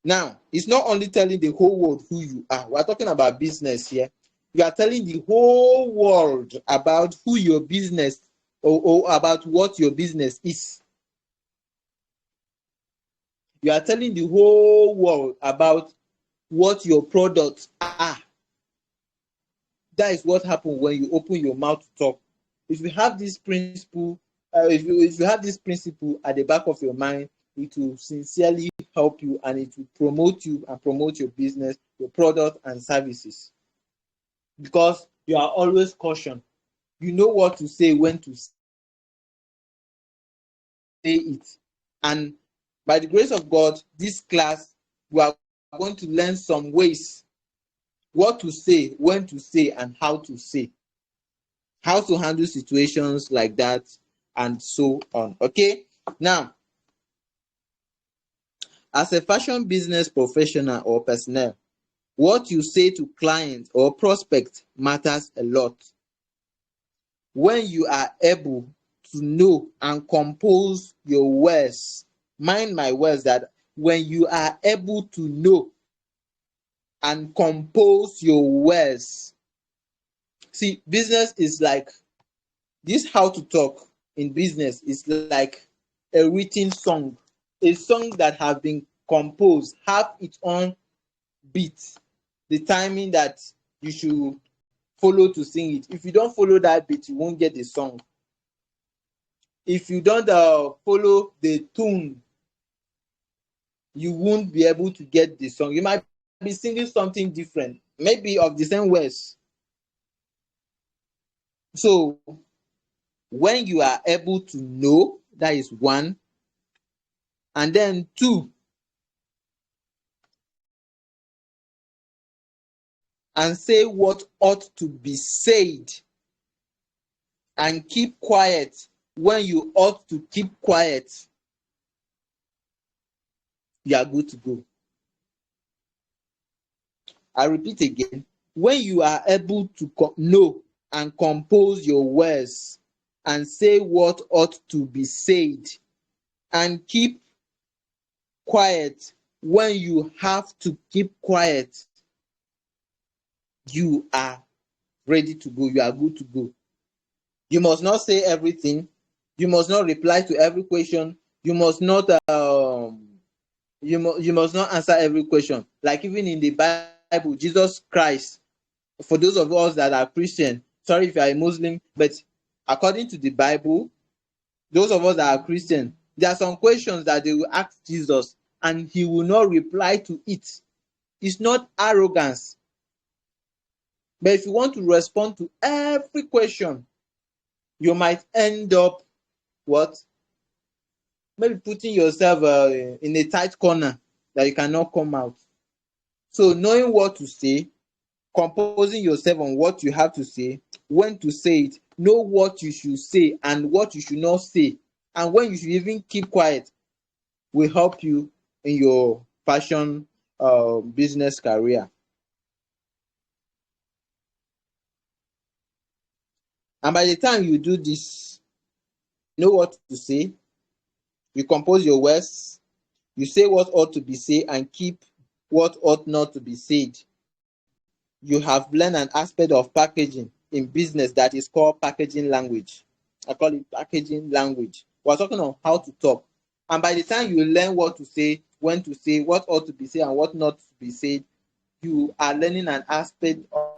A: Now, it's not only telling the whole world who you are. We're talking about business here. You are telling the whole world about who your business or about what your business is. You are telling the whole world about what your products are. That is what happens when you open your mouth to talk. If you have this principle, if you have this principle at the back of your mind, it will sincerely help you and it will promote you and promote your business, your product and services. Because you are always cautioned. You know what to say, when to say it. And by the grace of God, this class, we are going to learn some ways what to say, when to say, and how to say. How to handle situations like that, and so on. Okay? Now, as a fashion business professional or personnel, what you say to clients or prospects matters a lot. When you are able to know and compose your words, mind my words, that when you are able to know and compose your words, see, business is like this. How to talk in business is like a written song, a song that has been composed, have its own beat, the timing that you should follow to sing it. If you don't follow that beat, you won't get the song. If you don't follow the tune, you won't be able to get the song. You might be singing something different, maybe of the same words. So when you are able to know, that is one. And then two, and say what ought to be said, and keep quiet when you ought to keep quiet, you are good to go. I repeat again, when you are able to know and compose your words and say what ought to be said and keep quiet when you have to keep quiet, you are ready to go. You are good to go. You must not say everything. You must not reply to every question. You must not you must not answer every question. Like even in the Bible, Jesus Christ, for those of us that are Christian, sorry if you are a Muslim, but according to the Bible, those of us that are Christian, there are some questions that they will ask Jesus and he will not reply to it. It's not arrogance. But if you want to respond to every question, you might end up what? Maybe putting yourself in a tight corner that you cannot come out. So knowing what to say, composing yourself on what you have to say, when to say it, know what you should say and what you should not say, and when you should even keep quiet, will help you in your fashion business career. And by the time you do this, know what to say, you compose your words, you say what ought to be said and keep what ought not to be said. You have learned an aspect of packaging in business that is called packaging language. I call it packaging language. We're talking on how to talk. And by the time you learn what to say, when to say, what ought to be said and what not to be said, you are learning an aspect of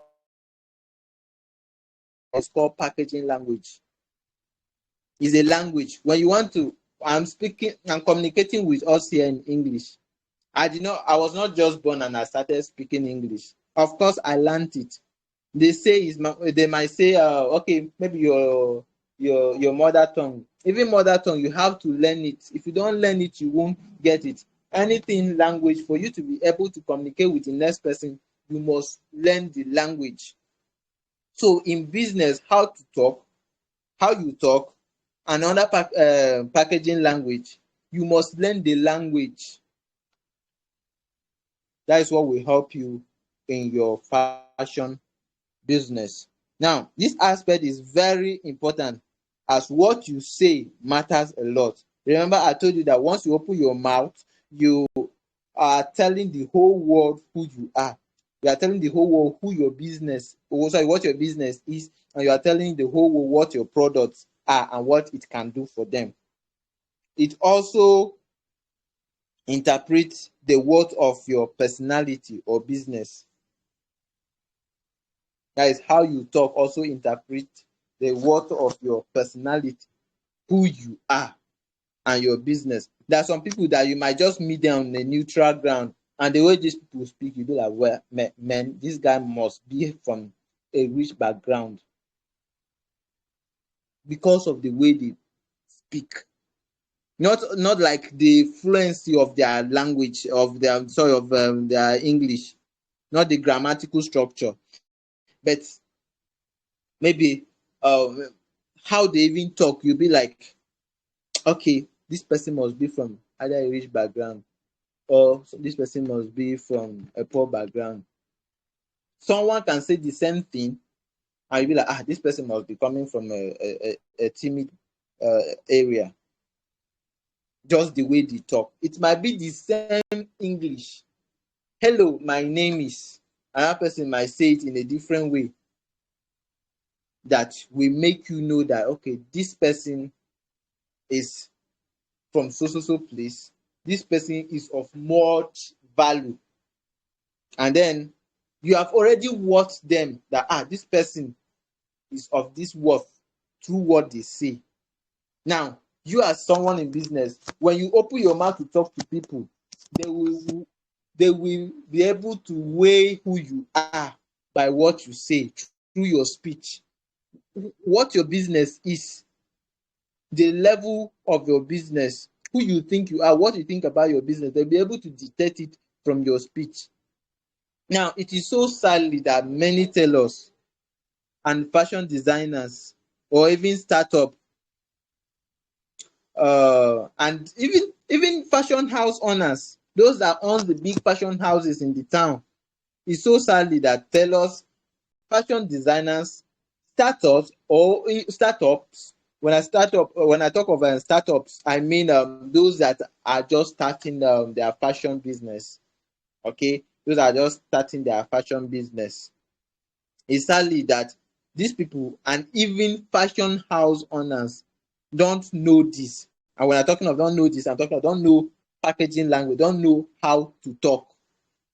A: it's called packaging language. Is a language. When you want to, I'm communicating with us here in English. I was not just born and I started speaking English. Of course, I learned it. They might say, okay, maybe your mother tongue. Even mother tongue, you have to learn it. If you don't learn it, you won't get it. Anything language, for you to be able to communicate with the next person, you must learn the language. So in business, how you talk, another packaging language, you must learn the language. That is what will help you in your fashion business. Now, this aspect is very important as what you say matters a lot. Remember, I told you that once you open your mouth, you are telling the whole world who you are. You are telling the whole world who your business, what your business is, and you are telling the whole world what your products are and what it can do for them. It also interprets the worth of your personality or business. That is how you talk, also interpret the worth of your personality, who you are, and your business. There are some people that you might just meet them on a neutral ground, and the way these people speak, you be like, well, man, this guy must be from a rich background because of the way they speak. Not like the fluency of their language, of their English, not the grammatical structure, but maybe how they even talk. You'll be like, okay, this person must be from either a rich background or this person must be from a poor background. Someone can say the same thing and you'll be like, this person must be coming from a timid area. Just the way they talk, it might be the same English. Hello, my name is. Another person might say it in a different way that will make you know that, okay, this person is from so place. This person is of much value. And then you have already watched them that this person is of this worth through what they say. Now, you as someone in business, when you open your mouth to talk to people, they will be able to weigh who you are by what you say through your speech, what your business is, the level of your business, who you think you are, what you think about your business. They'll be able to detect it from your speech. Now, it is so sadly that many tailors and fashion designers or even startup and even fashion house owners, those that own the big fashion houses in the town, it's so sadly that tailors, fashion designers, startups. When I talk of startups, I mean those that are just starting their fashion business. Okay, those are just starting their fashion business. It's sadly that these people and even fashion house owners don't know this. And when I'm talking of don't know this, I'm talking of don't know packaging language, don't know how to talk,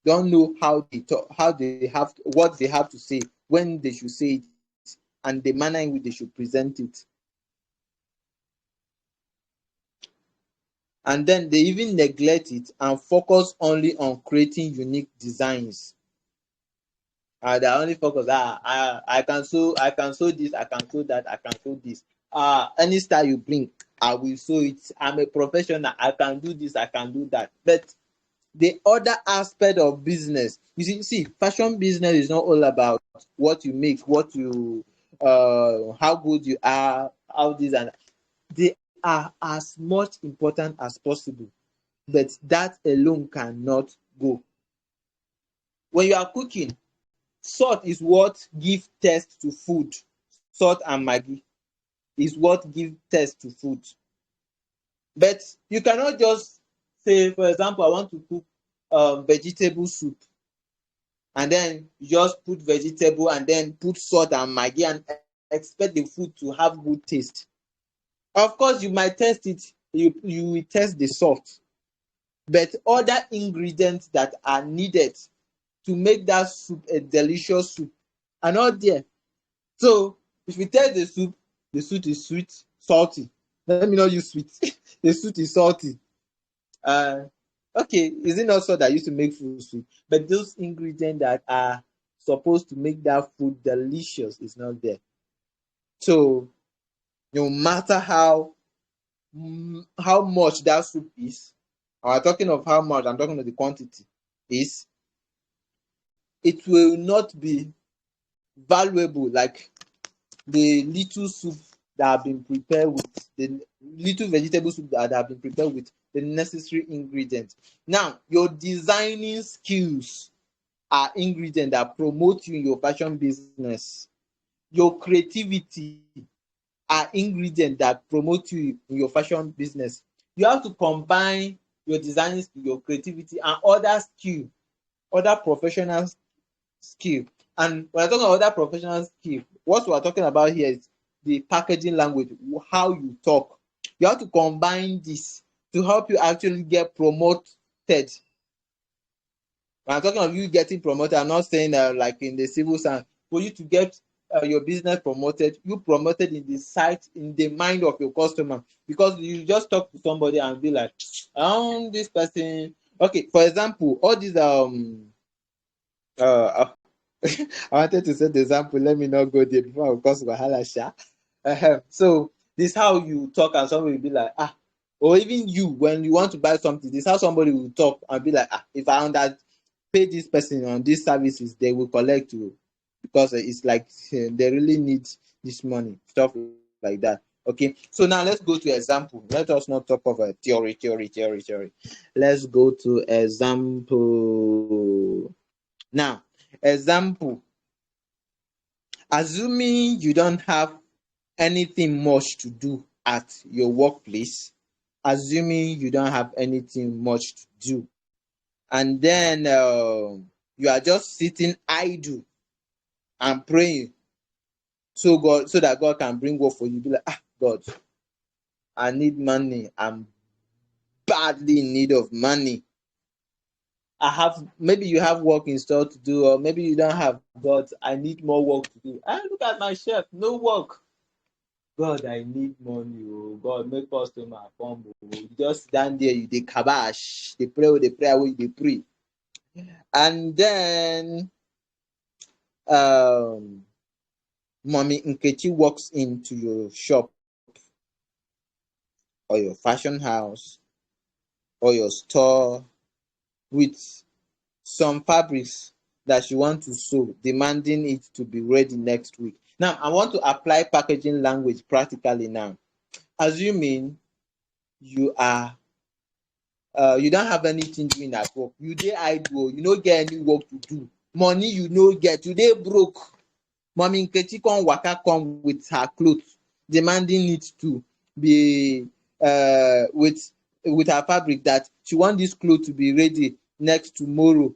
A: don't know how they talk, what they have to say, when they should say it, and the manner in which they should present it. And then they even neglect it and focus only on creating unique designs. They are only focused. I can sew this, I can sew that, I can sew this. Any style you bring, I will sew it. I'm a professional, I can do this, I can do that. But the other aspect of business, you see, fashion business is not all about what you make, what you how good you are, how this and that. They are as much important as possible, but that alone cannot go. When you are cooking, salt is what give taste to food. Salt and maggi. is what gives taste to food. But you cannot just say, for example, I want to cook vegetable soup, and then you just put vegetable and then put salt and maggi and expect the food to have good taste. Of course, you might test it, you will test the salt, but other ingredients that are needed to make that soup a delicious soup are not there. So if you taste the soup is sweet, salty. Let me not use sweet. The soup is salty. Uh, okay, is it not salt that used to make food sweet? But those ingredients that are supposed to make that food delicious is not there. So no matter how much that soup is, I'm talking of how much, I'm talking of the quantity is, it will not be valuable like the little soup that have been prepared with the little vegetable soup that have been prepared with the necessary ingredients. Now, your designing skills are ingredients that promote you in your fashion business. Your creativity are ingredients that promote you in your fashion business. You have to combine your designing skill, your creativity, and other skill, other professional skill. And when I talk about other professional skill, what we are talking about here is the packaging language, how you talk. You have to combine this to help you actually get promoted. When I'm talking of you getting promoted, I'm not saying like in the civil side. For you to get your business promoted, you promoted in the sight, in the mind of your customer, because you just talk to somebody and be like, this person. Okay, for example, all these uh I wanted to set the example. Let me not go there before I cause wahala sha. So this is how you talk, and somebody will be like, or even you when you want to buy something, this is how somebody will talk and be like, if I pay this person on these services, they will collect you, because it's like they really need this money, stuff like that. Okay, so now let's go to example. Let us not talk of a theory. Let's go to example. Now, example, assuming you don't have anything much to do at your workplace, assuming you don't have anything much to do, and then you are just sitting idle and praying, so that God can bring work for you. Be like, God, I need money. I'm badly in need of money. I have, maybe you have work in store to do, or maybe you don't have, but I need more work to do. Look at my chef, no work. God, I need money. Oh God, make customer come. Oh. You just stand there, you dey kabash, dey pray with the prayer wey you dey pray. And then um mommy Nkechi walks into your shop or your fashion house or your store with some fabrics that you want to sew, demanding it to be ready next week. Now, I want to apply packaging language practically now. Assuming you are you don't have anything doing at work, you dey idle, you no get any work to do, money you no get, you dey broke. Mommy Nkechi come waka come with her cloth, demanding it to be with her fabric, that she want this cloth to be ready next tomorrow.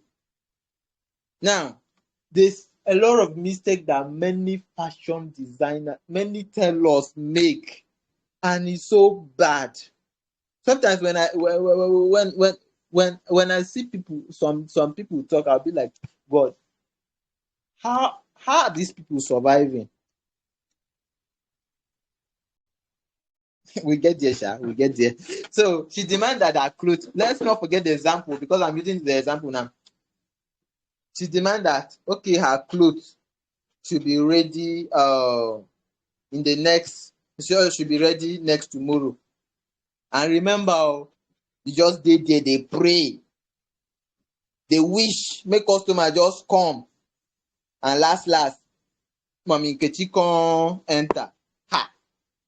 A: Now, there's a lot of mistake that many fashion designer, many tailors make, and it's so bad. Sometimes when I see people, some people talk, I'll be like, God, how are these people surviving? We get there, Sha. We get there. So she demanded her clothes. Let's not forget the example, because I'm using the example now. She demanded that, okay, her clothes should be ready in the next, sure, should be ready next tomorrow. And remember, you just dey there, they pray, they wish make customer just come, and last mommy Nkechi come enter.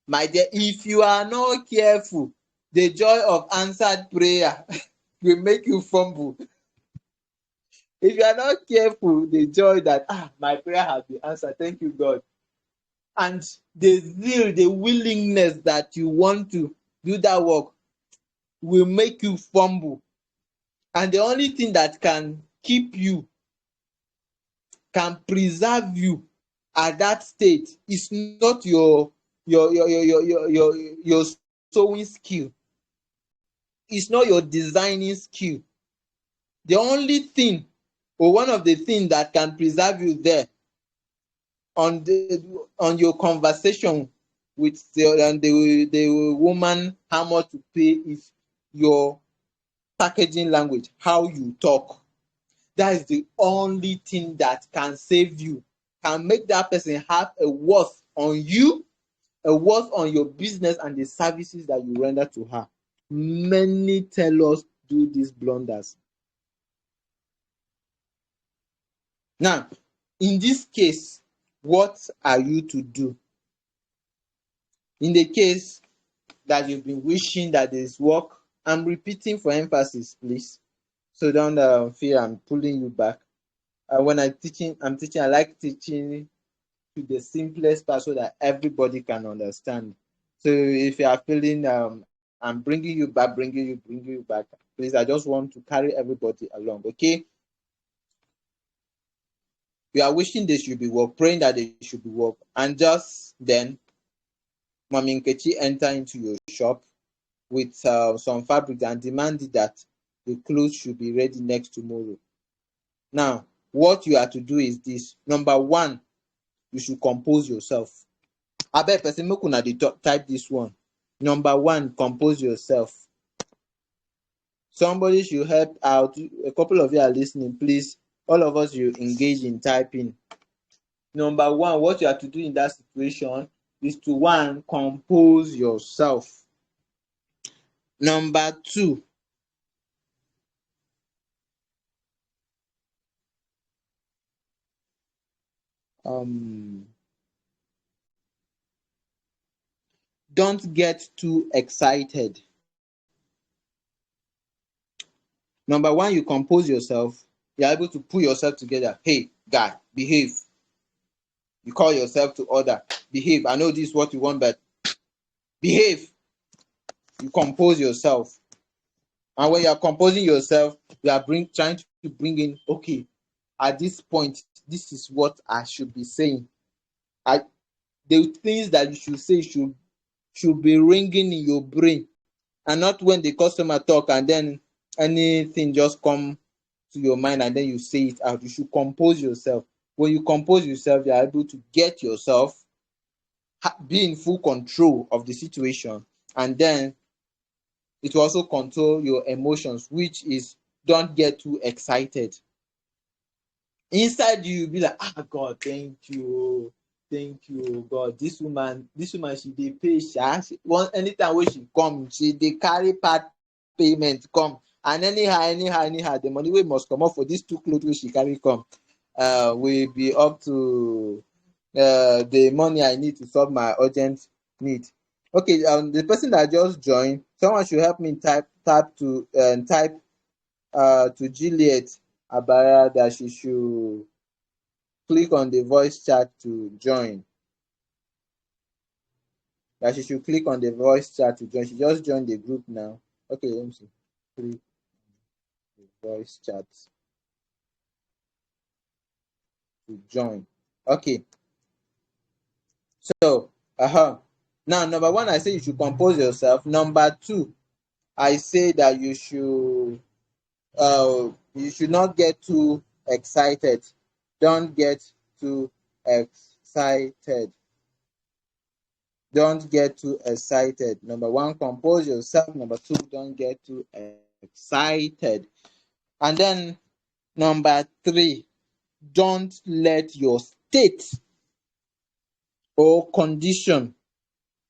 A: My dear, if you are not careful, the joy of answered prayer will make you fumble. If you are not careful, the joy that my prayer has been answered, thank you God, and the zeal, the willingness that you want to do that work will make you fumble. And the only thing that can keep you, can preserve you at that state is not your sewing skill. It's not your designing skill. The only thing, or one of the things that can preserve you there on your conversation with the woman, how much to pay, is your packaging language, how you talk. That is the only thing that can save you, can make that person have a worth on you, a worth on your business and the services that you render to her. Many tailors do these blunders. Now, in this case, what are you to do? In the case that you've been wishing that there is work, I'm repeating for emphasis, please. So don't feel I'm pulling you back. When I'm teaching, I like teaching to the simplest part so that everybody can understand. So if you are feeling I'm bringing you back, bringing you back, please, I just want to carry everybody along, okay? You are wishing they should be work, praying that they should be work, and just then Mami Nkechi enter into your shop with some fabric and demanded that the clothes should be ready next tomorrow. Now, what you are to do is this. Number one, you should compose yourself. Abeg, person make una dey type this one. Number one, compose yourself. Somebody should help out. A couple of you are listening, please. All of us, you engage in typing. Number one, what you have to do in that situation is to, one, compose yourself. Number two, don't get too excited. Number one, you compose yourself. You're able to pull yourself together. Hey, guy, behave. You call yourself to order. Behave. I know this is what you want, but behave. You compose yourself. And when you are composing yourself, you are trying to bring in, okay, at this point, this is what I should be saying. The things that you should say should be ringing in your brain, and not when the customer talk and then anything just come to your mind and then you say it out. You should compose yourself. When you compose yourself, you are able to get yourself, be in full control of the situation, and then it will also control your emotions, which is, don't get too excited. Inside you, you'll be like, God, thank you, God. This woman, she dey pay sha. Anytime when she come, she dey carry part payment come, and anyhow, the money wey must come up for these two clothes wey she carry come, will be up to the money I need to solve my urgent need. Okay, the person that just joined, someone should help me type to Juliet Abara that she should click on the voice chat to join. She just joined the group now. Okay, let me see. Click the voice chat to join. Okay. So, now, number one, I say you should compose yourself. Number two, I say that you should not get too excited. Don't get too excited. Don't get too excited. Number one, compose yourself. Number two, don't get too excited. And then number three, don't let your state or condition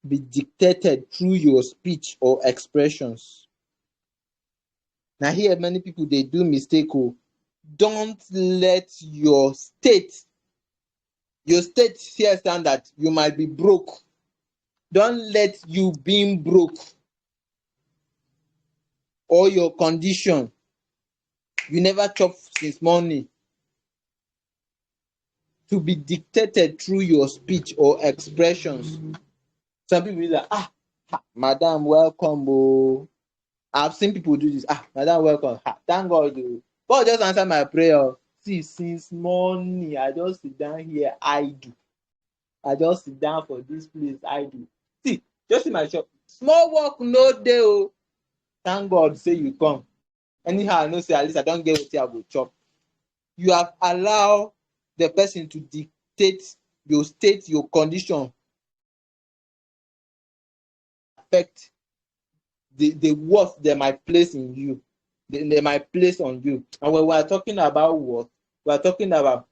A: be dictated through your speech or expressions. Now, here many people, they do mistake. Don't let your state here stand that you might be broke. Don't let you being broke or your condition, you never chop since morning, to be dictated through your speech or expressions. Some people be like, madam, welcome. Oh. I've seen people do this. Madam, welcome. Thank God. Oh. God just answer my prayer. See, since morning, I just sit down here, I just sit down for this place, I do. See, just in my shop, small work no dey oh. Thank God say you come. Anyhow, I know say at least I don get wetin I go chop. You have allowed the person to dictate your state, your condition, affect the worth they might place in you, they might place on you. And when we are talking about worth, we are talking about,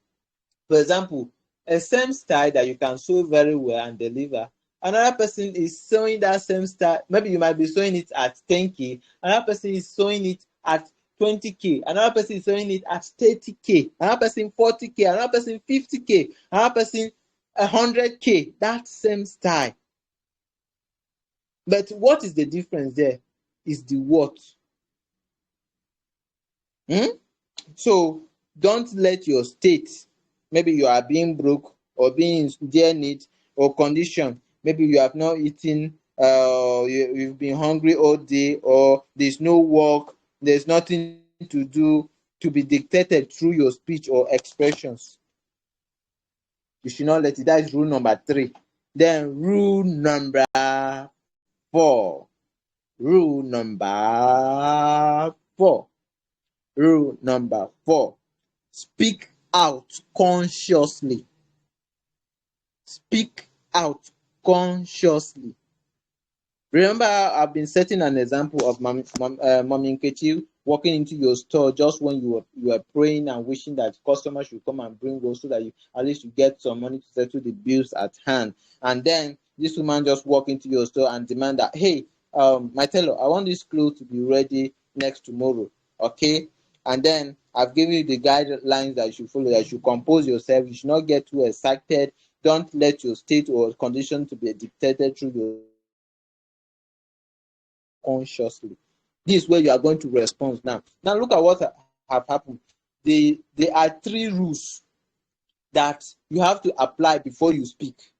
A: for example, a same style that you can sew very well and deliver. Another person is sewing that same style. Maybe you might be sewing it at 10K. Another person is sewing it at 20K. Another person is sewing it at 30K. Another person 40K. Another person 50K. Another person 100K. That same style. But what is the difference there? Is the what. So don't let your state, maybe you are being broke or being in dear need or condition, maybe you have not eaten, you've been hungry all day, or there's no work, there's nothing to do, to be dictated through your speech or expressions. You should not let it. That is rule number 3. Then rule number 4. Rule number 4. Rule number 4. Speak out consciously. Speak out consciously. Remember, I've been setting an example of Mommy Nkechi walking into your store just when you were praying and wishing that customers should come and bring gold so that you at least you get some money to settle the bills at hand. And then this woman just walk into your store and demand that, hey, my tailor, I want this clothes to be ready next tomorrow. Okay? And then I've given you the guidelines that you should follow, that you should compose yourself, you should not get too excited, don't let your state or condition to be dictated through your consciously. This is where you are going to respond now. Now look at what have happened. There are 3 rules that you have to apply before you speak.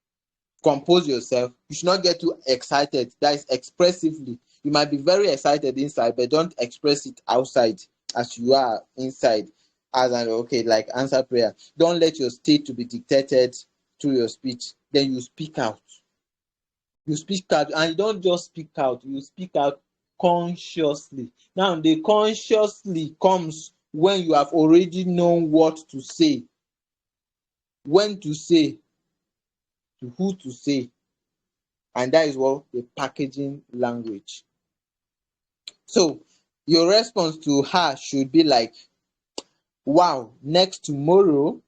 A: Compose yourself. You should not get too excited. That is expressively. You might be very excited inside, but don't express it outside as you are inside. As an like answer prayer. Don't let your state to be dictated through your speech. Then you speak out. You speak out, and you don't just speak out, you speak out consciously. Now, the consciously comes when you have already known what to say, when to say, to who to say, and that is what the packaging language. So, your response to her should be like, wow, next tomorrow.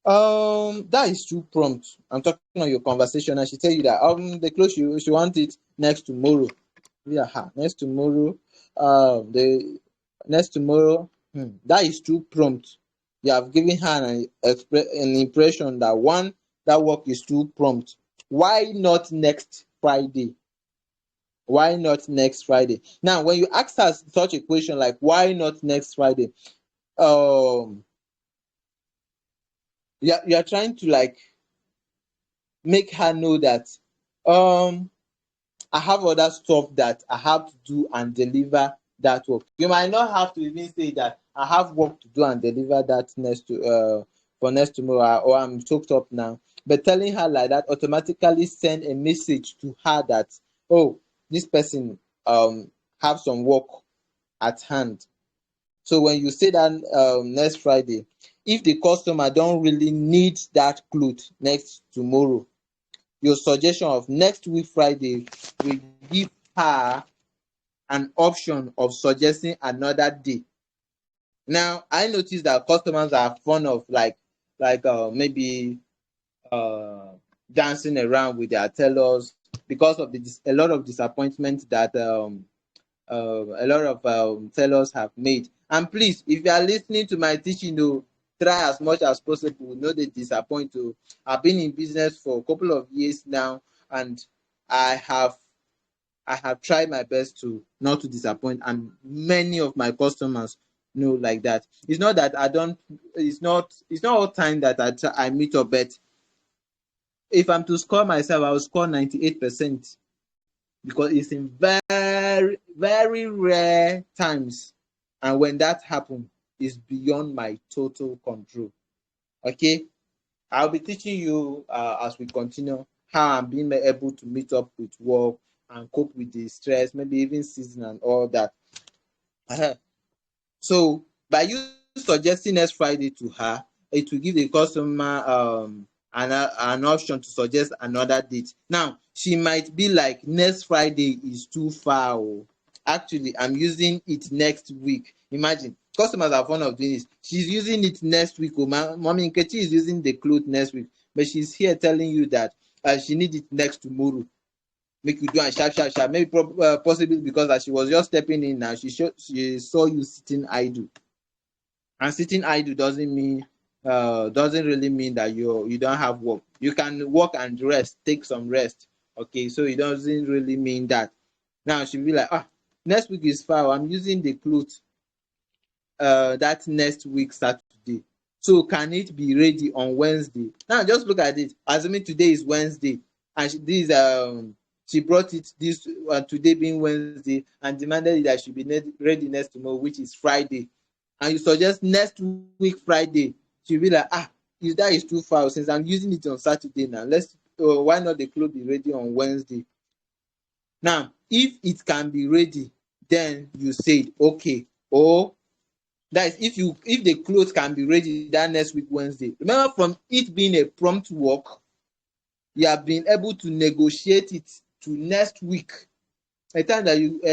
A: That is too prompt. I'm talking on your conversation, and she tell you that the clothes she want it next tomorrow. Yeah, next tomorrow. The next tomorrow. That is too prompt. You have given her an impression that that work is too prompt. Why not next Friday? Why not next Friday? Now, when you ask her such a question like why not next Friday, you are trying to like make her know that I have other stuff that I have to do and deliver that work. You might not have to even say that I have work to do and deliver that for next tomorrow, or I'm choked up now. But telling her like that automatically send a message to her that, oh, this person have some work at hand. So when you say that next Friday, if the customer don't really need that cloth next tomorrow, your suggestion of next week Friday will give her an option of suggesting another day. Now, I noticed that customers are fond of maybe dancing around with their tailors because of a lot of disappointment that a lot of tailors have made. And please, if you are listening to my teaching, try as much as possible no dey disappoint. I've been in business for a couple of years now, and I have tried my best to not to disappoint, and many of my customers like that. It's not that I don't. It's not all time that I meet up, but if I'm to score myself, I will score 98%, because it's in very, very rare times, and when that happens, it's beyond my total control. Okay, I'll be teaching you as we continue how I'm being able to meet up with work and cope with the stress, maybe even season and all that. So by you suggesting next Friday to her, it will give the customer an option to suggest another date. Now she might be like, next Friday is too far. Oh. Actually, I'm using it next week. Imagine, customers are fond of doing this. She's using it next week. Oh, mommy Nkechi is using the cloth next week, but she's here telling you that she need it next tomorrow. Make you do am sharp sharp sharp. Maybe possibly because as she was just stepping in now, she saw you sitting idle. And sitting idle doesn't really mean that you don't have work. You can work and rest, take some rest. Okay, so it doesn't really mean that. Now she'll be like, next week is far. I'm using the clothes that next week Saturday. So can it be ready on Wednesday? Now just look at it. Assuming today is Wednesday, and she brought it this today being Wednesday, and demanded that she be ready next tomorrow, which is Friday. And you suggest next week Friday, she'll be like, if that is too far, since I'm using it on Saturday now, why not the clothes be ready on Wednesday? Now, if it can be ready, then you said okay. Or that is, if the clothes can be ready that next week Wednesday. Remember, from it being a prompt work, you have been able to negotiate it to next week, a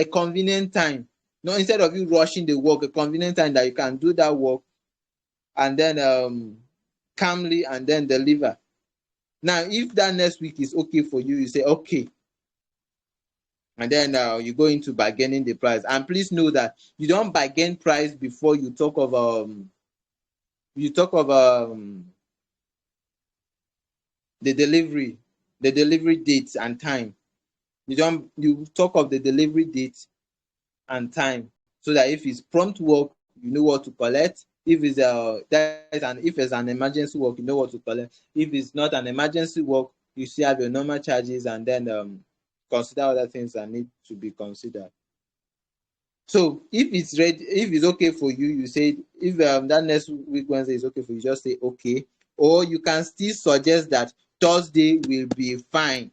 A: convenient time. No, instead of you rushing the work, a convenient time that you can do that work and then calmly and then deliver. Now, if that next week is okay for you, you say okay, and then you go into bargaining the price. And please know that you don't bargain price before you talk of the delivery dates and time. You talk of the delivery date and time, so that if it's prompt work, you know what to collect. If it's an emergency work, you know what to collect. If it's not an emergency work, you still have your normal charges, and then consider other things that need to be considered. So if it's ready, if it's okay for you, you say, if that next week Wednesday is okay for you, just say okay. Or you can still suggest that Thursday will be fine.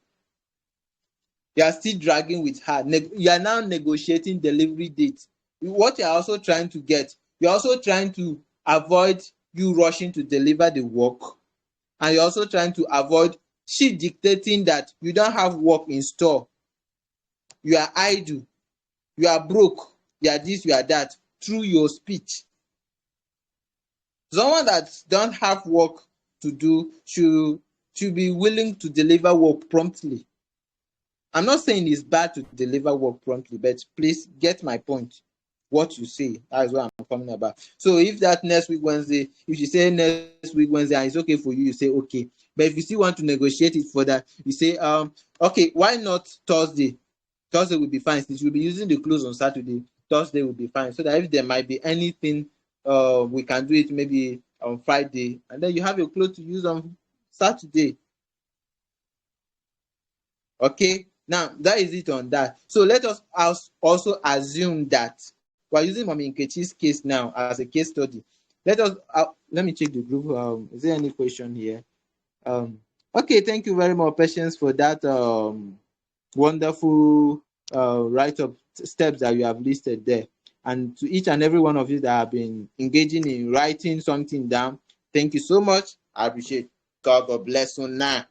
A: You are still dragging with her. You are now negotiating delivery date. What you are also trying to get, you're also trying to avoid you rushing to deliver the work, and you're also trying to avoid she dictating that you don't have work in store. You are idle, you are broke, you are this, you are that, through your speech. Someone that don't have work to do should be willing to deliver work promptly. I'm not saying it's bad to deliver work promptly, but please get my point. What you say, that's what I'm coming about. So if that next week Wednesday, if you say next week Wednesday and it's okay for you, you say okay. But if you still want to negotiate it further, you say okay, why not Thursday? Thursday will be fine. Since you'll be using the clothes on Saturday, Thursday will be fine. So that if there might be anything, we can do it maybe on Friday, and then you have your clothes to use on Saturday. Okay, now that is it on that. So let us also assume that we're using Mommy Nkechi's case now as a case study. Let me check the group. Is there any question here? Okay, thank you very much, Patience, for that wonderful write-up steps that you have listed there. And to each and every one of you that have been engaging in writing something down, thank you so much. I appreciate. God bless you now.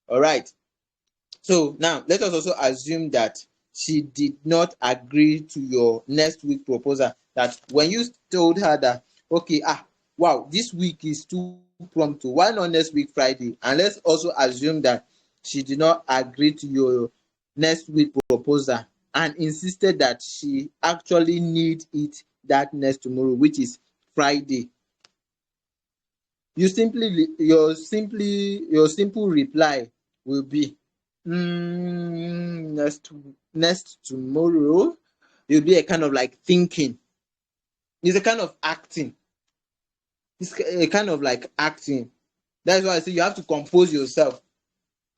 A: All right. So now let us also assume that she did not agree to your next week proposal. That when you told her that, okay, wow, this week is too prompt, why not next week Friday? And let's also assume that she did not agree to your next week proposal and insisted that she actually need it that next tomorrow, which is Friday. Your simple reply will be, next tomorrow. You'll be a kind of like thinking. It's a kind of acting. It's a kind of like acting. That's why I say you have to compose yourself.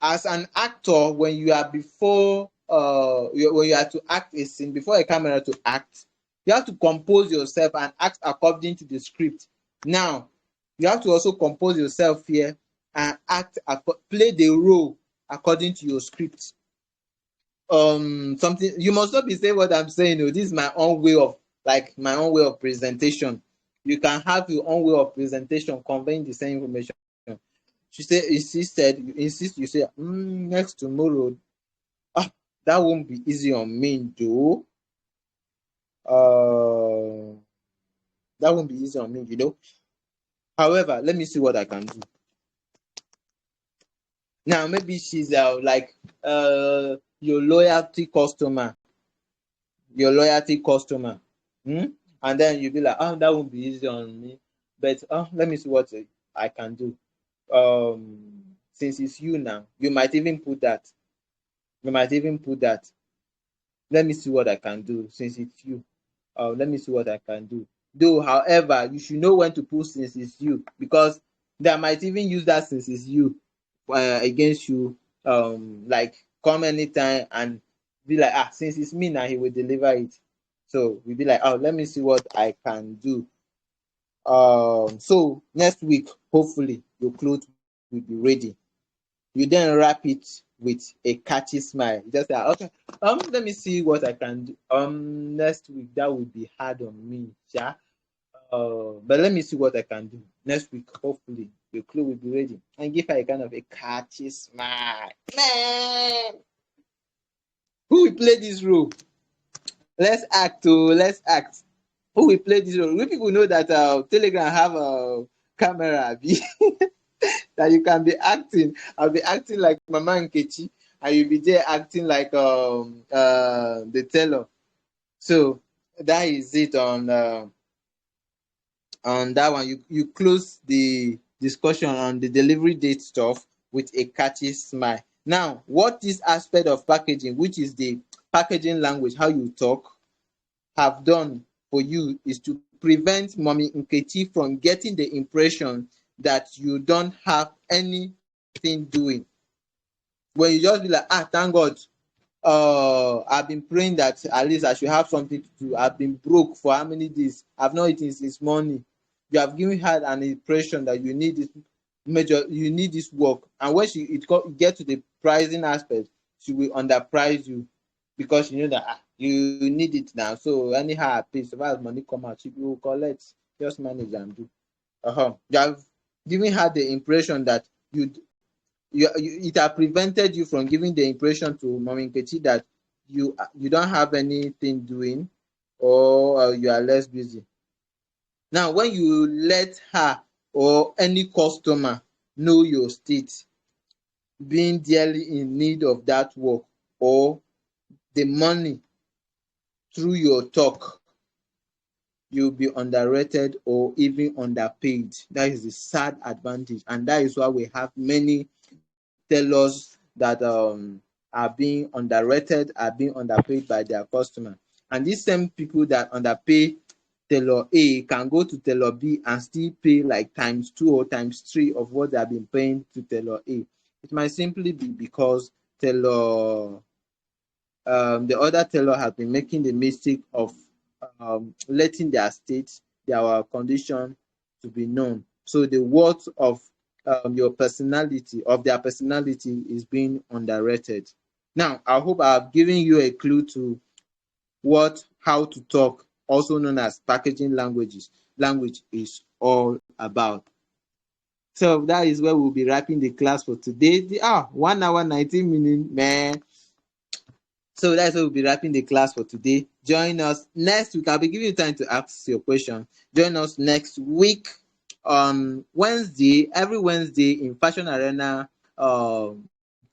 A: As an actor, when you are before when you are to act a scene before a camera to act, you have to compose yourself and act according to the script. Now you have to also compose yourself here and play the role according to your script. Something you must not be saying what I'm saying. Oh, this is my own way of my own way of presentation. You can have your own way of presentation conveying the same information. You insist, you say, next tomorrow. Ah, that won't be easy on me, though. Uh, that won't be easy on me, you know. However, let me see what I can do. Now, maybe she's your loyalty customer. Your loyalty customer. Hmm? And then you'll be like, oh, that won't be easy on me. But let me see what I can do. Since it's you now, you might even put that. You might even put that. Let me see what I can do since it's you. Let me see what I can do. Though, however, you should know when to put since it's you, because they might even use that since it's you against you. Like come anytime and be like, since it's me now, he will deliver it. So we'll be like, oh, let me see what I can do. So next week, hopefully, your clothes will be ready. You then wrap it with a catchy smile. You just say, okay, let me see what I can do. Next week that will be hard on me, yeah. But let me see what I can do. Next week, hopefully, your clothes will be ready. And give her a kind of a catchy smile. Man, who will play this role? Let's act, oh, let's act. Who will play this role? We people know that Telegram have a camera, that you can be acting. I'll be acting like Mama Nkechi, and you'll be there acting like the tailor. So that is it on that one. You close the discussion on the delivery date stuff with a catchy smile. Now, what this aspect of packaging, which is the packaging language, how you talk, have done for you is to prevent Mommy Nkechi from getting the impression that you don't have anything doing. When you just be like, thank God, I've been praying that at least I should have something to do. I've been broke for how many days? I've not eaten since morning. You have given her an impression that you need this work. And when get to the pricing aspect, she will underprice you because you know that you need it now. So anyhow I pay, so far as money come out, she will collect. Just manage and do. You have given her the impression that it has prevented you from giving the impression to Mommy Nkechi that you don't have anything doing, or you are less busy. Now, when you let her or any customer know your state, being dearly in need of that work or the money through your talk, you'll be underrated or even underpaid. That is the sad advantage, and that is why we have many tailors that are being underrated, are being underpaid by their customer. And these same people that underpay tailor A can go to tailor B and still pay like times 2 or times 3 of what they have been paying to tailor A. It might simply be because tailor the other tailor has been making the mistake of letting their state, their condition to be known. So the worth of their personality is being underrated. Now, I hope I've given you a clue to how to talk, also known as packaging language is all about. So that is where we'll be wrapping the class for today. 1 hour 19 minutes, man. So that's where we'll be wrapping the class for today. Join us next week. I'll be giving you time to ask your question. Join us next week on Wednesday, every Wednesday in Fashion Arena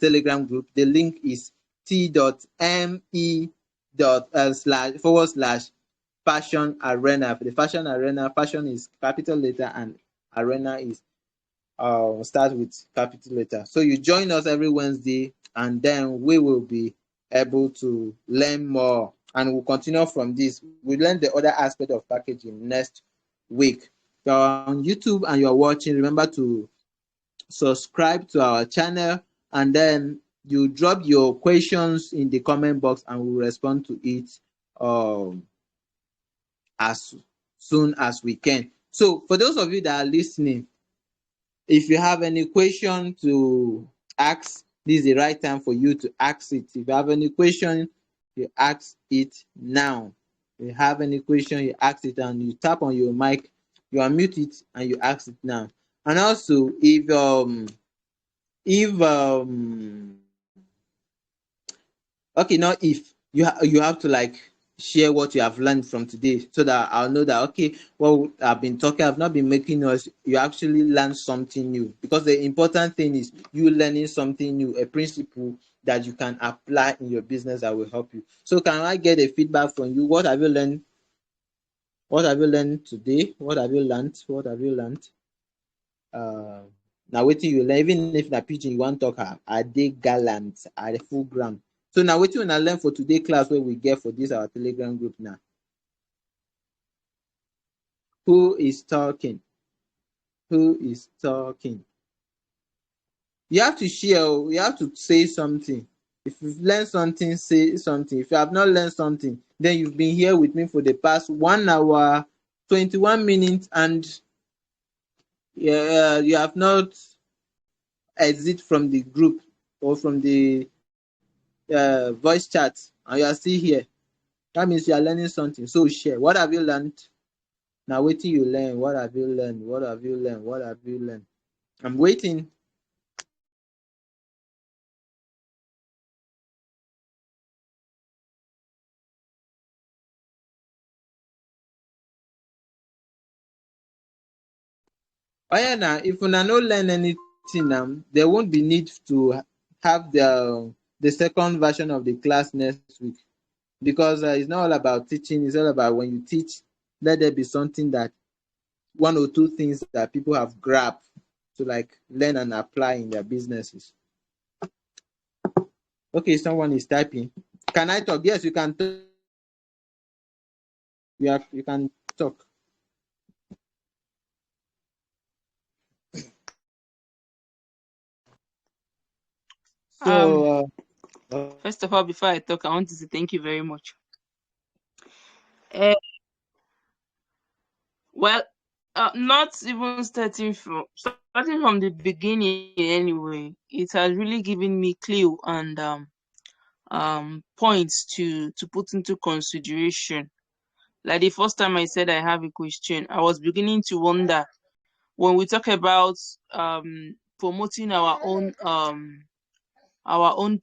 A: Telegram group. The link is t.me//fashion arena. For the Fashion Arena, fashion is capital letter and arena is start with capital letter. So you join us every Wednesday, and then we will be able to learn more and we'll continue from this. We learn the other aspect of packaging next week. If you're on YouTube and you're watching, remember to subscribe to our channel, and then you drop your questions in the comment box and we'll respond to it as soon as we can. So for those of you that are listening, if you have any question to ask, this is the right time for you to ask it. If you have any question, you ask it now. If you have any question, you ask it, and you tap on your mic, you unmute it, and you ask it now. And also, if okay, not if, you have to like share what you have learned from today, so that I'll know that okay, what I've been talking, I've not been making noise, you actually learn something new. Because the important thing is you learning something new, a principle that you can apply in your business that will help you. So can I get a feedback from you? What have you learned? What have you learned today? What have you learned? What have you learned? Now wetin you learn, even if na pidgin you wan talk am, I dey gallant, I dey full ground. So now wetin una learn for today class wey we get for this our telegram group now? Who is talking? Who is talking? You have to share, you have to say something. If you've learned something, say something. If you have not learned something, then you've been here with me for the past 1 hour, 21 minutes, and you have not exit from the group or from the voice chat, and you are still here. That means you are learning something. So share. What have you learned? Now waiting you learn. What have you learned? What have you learned? What have you learned? I'm waiting. Oh yeah, now if una no learn anything now, there won't be need to have the second version of the class next week, because it's not all about teaching. It's all about when you teach, let there be something that, one or two things that people have grabbed to like learn and apply in their businesses. Okay, someone is typing. Can I talk? Yes, you can talk. You can talk. So
C: First of all, before I talk, I want to say thank you very much. Uh, well, not even starting from the beginning anyway. It has really given me clue and points to put into consideration. Like the first time I said I have a question, I was beginning to wonder when we talk about promoting our own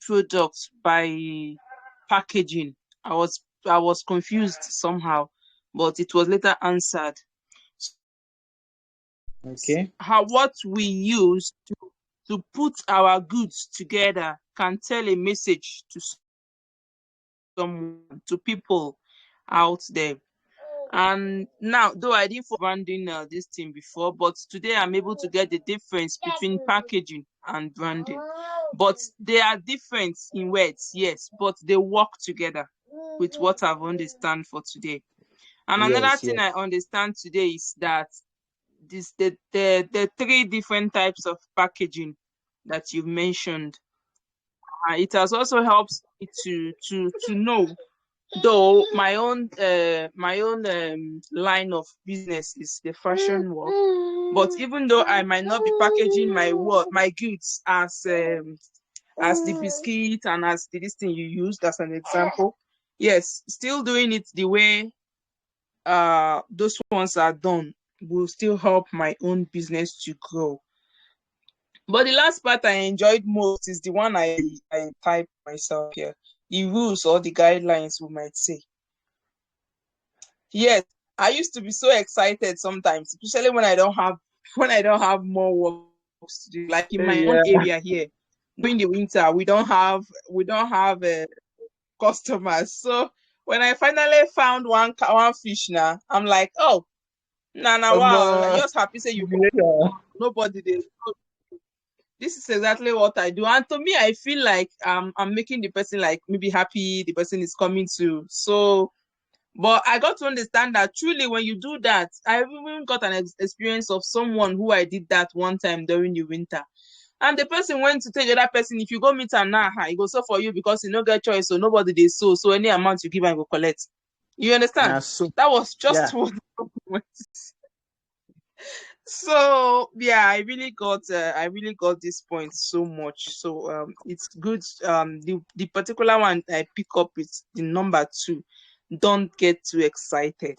C: products by packaging. I was confused somehow, but it was later answered.
A: okay.
C: How what we use to put our goods together can tell a message to someone, to people out there. And now, though I didn't for branding this thing before, but today I'm able to get the difference between packaging and branding. But they are different in words, yes, but they work together with what I've understand for today. And another
A: Yes,
C: thing
A: yes.
C: I understand today is that the three different types of packaging that you've mentioned. It has also helped me to know. Though my own line of business is the fashion work, but even though I might not be packaging my goods as the biscuit and as this thing you used as an example, yes, still doing it the way those ones are done will still help my own business to grow. But the last part I enjoyed most is the one I typed myself here. The rules or the guidelines, we might say. Yes, I used to be so excited sometimes, especially when I don't have more work to do. Like in my own
A: Yeah.
C: area here, during the winter, we don't have customers. So when I finally found one fish now, I'm like, oh, nah, nah, wow, I just happy say you
A: Jubilation.
C: nobody did. this is exactly what I do. And to me, I feel like I'm making the person like maybe happy, the person is coming to. So but I got to understand that truly when you do that, I even got an experience of someone who I did that one time during the winter. And the person went to tell the other person, if you go meet am now, he go sew for you because you no get choice, so nobody dey sew. So any amount you give am, go collect. You understand?
A: Now, so
C: That was just
A: yeah,
C: what so yeah, I really got this point so much. So it's good. The particular one I pick up is the number two. Don't get too excited.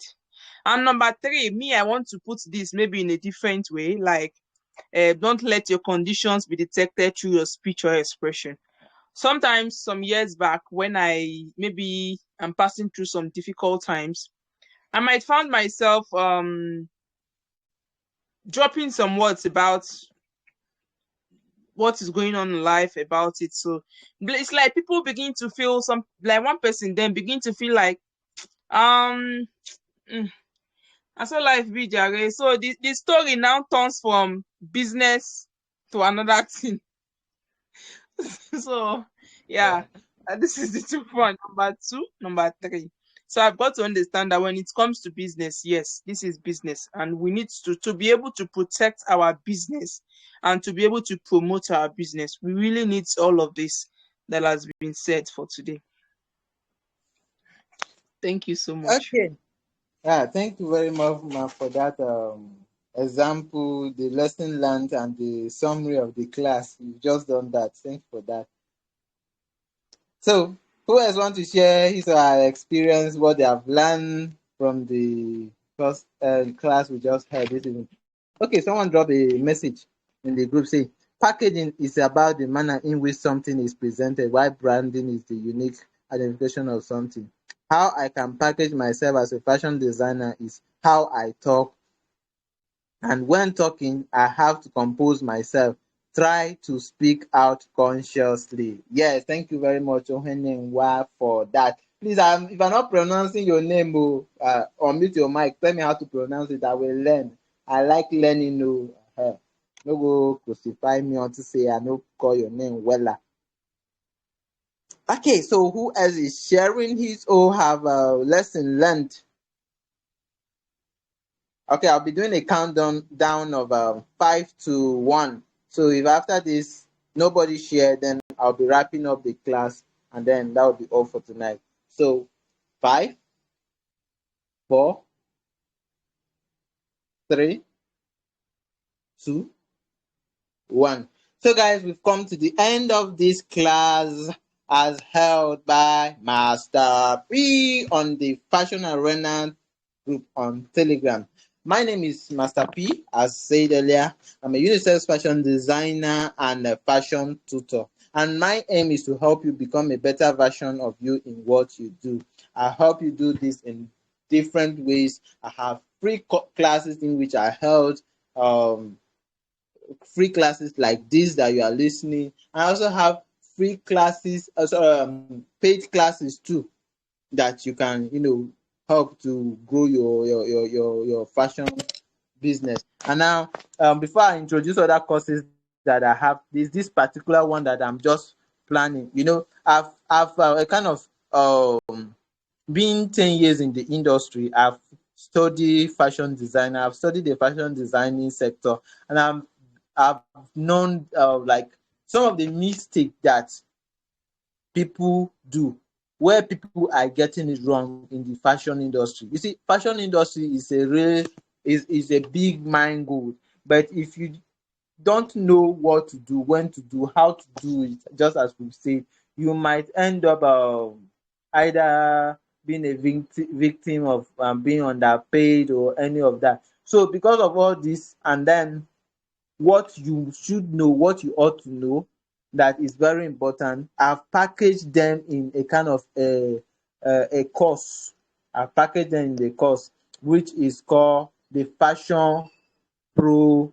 C: And number three, me, I want to put this maybe in a different way. Like, don't let your conditions be detected through your speech or expression. Sometimes, some years back, when I maybe I'm passing through some difficult times, I might find myself dropping some words about what is going on in life about it. So it's like people begin to feel some like one person then begin to feel like um mm, and so life be jare. So the story now turns from business to another thing. So yeah, this is the two point number two, number three. So I've got to understand that when it comes to business, yes, this is business, and we need to be able to protect our business and to be able to promote our business. We really need all of this that has been said for today. Thank you so much.
A: okay. Yeah, thank you very much, ma, for that example, the lesson learned, and the summary of the class. You've just done that. Thanks for that. So, who else want to share his or her experience, what they have learned from the first class we just had this evening? Okay, someone drop a message in the group say, packaging is about the manner in which something is presented, while branding is the unique identification of something. How I can package myself as a fashion designer is how I talk, and when talking, I have to compose myself. Try to speak out consciously. Yes, thank you very much, Ohenenwa, for that. Please, if I'm not pronouncing your name, unmute your mic. Tell me how to pronounce it. I will learn. I like learning. No, no go crucify me unto say I no call your name Wella. Okay, so who else is sharing his or have a lesson learned? Okay, I'll be doing a countdown down of 5 to 1. So if after this nobody share, then I'll be wrapping up the class, and then that will be all for tonight. So 5, 4, 3, 2, 1. So guys, we've come to the end of this class as held by Master P on the Fashion Arena group on Telegram. My name is Master P, as said earlier. I'm a unisex fashion designer and a fashion tutor. And my aim is to help you become a better version of you in what you do. I help you do this in different ways. I have free classes in which I held free classes like this that you are listening. I also have free classes, paid classes too, that you can, help to grow your fashion business. And now, before I introduce other courses that I have, there's this particular one that I'm just planning. I've a kind of been 10 years in the industry. I've studied fashion design. I've studied the fashion designing sector, and I've known like some of the mistakes that people do, where people are getting it wrong in the fashion industry. You see, fashion industry is a big mind goal, but if you don't know what to do, when to do, how to do it, just as we've said, you might end up either being a victim of being underpaid or any of that. So because of all this, and then what you should know, what you ought to know, that is very important. I've packaged them in a kind of a course. I've packaged them in the course, which is called the Fashion Pro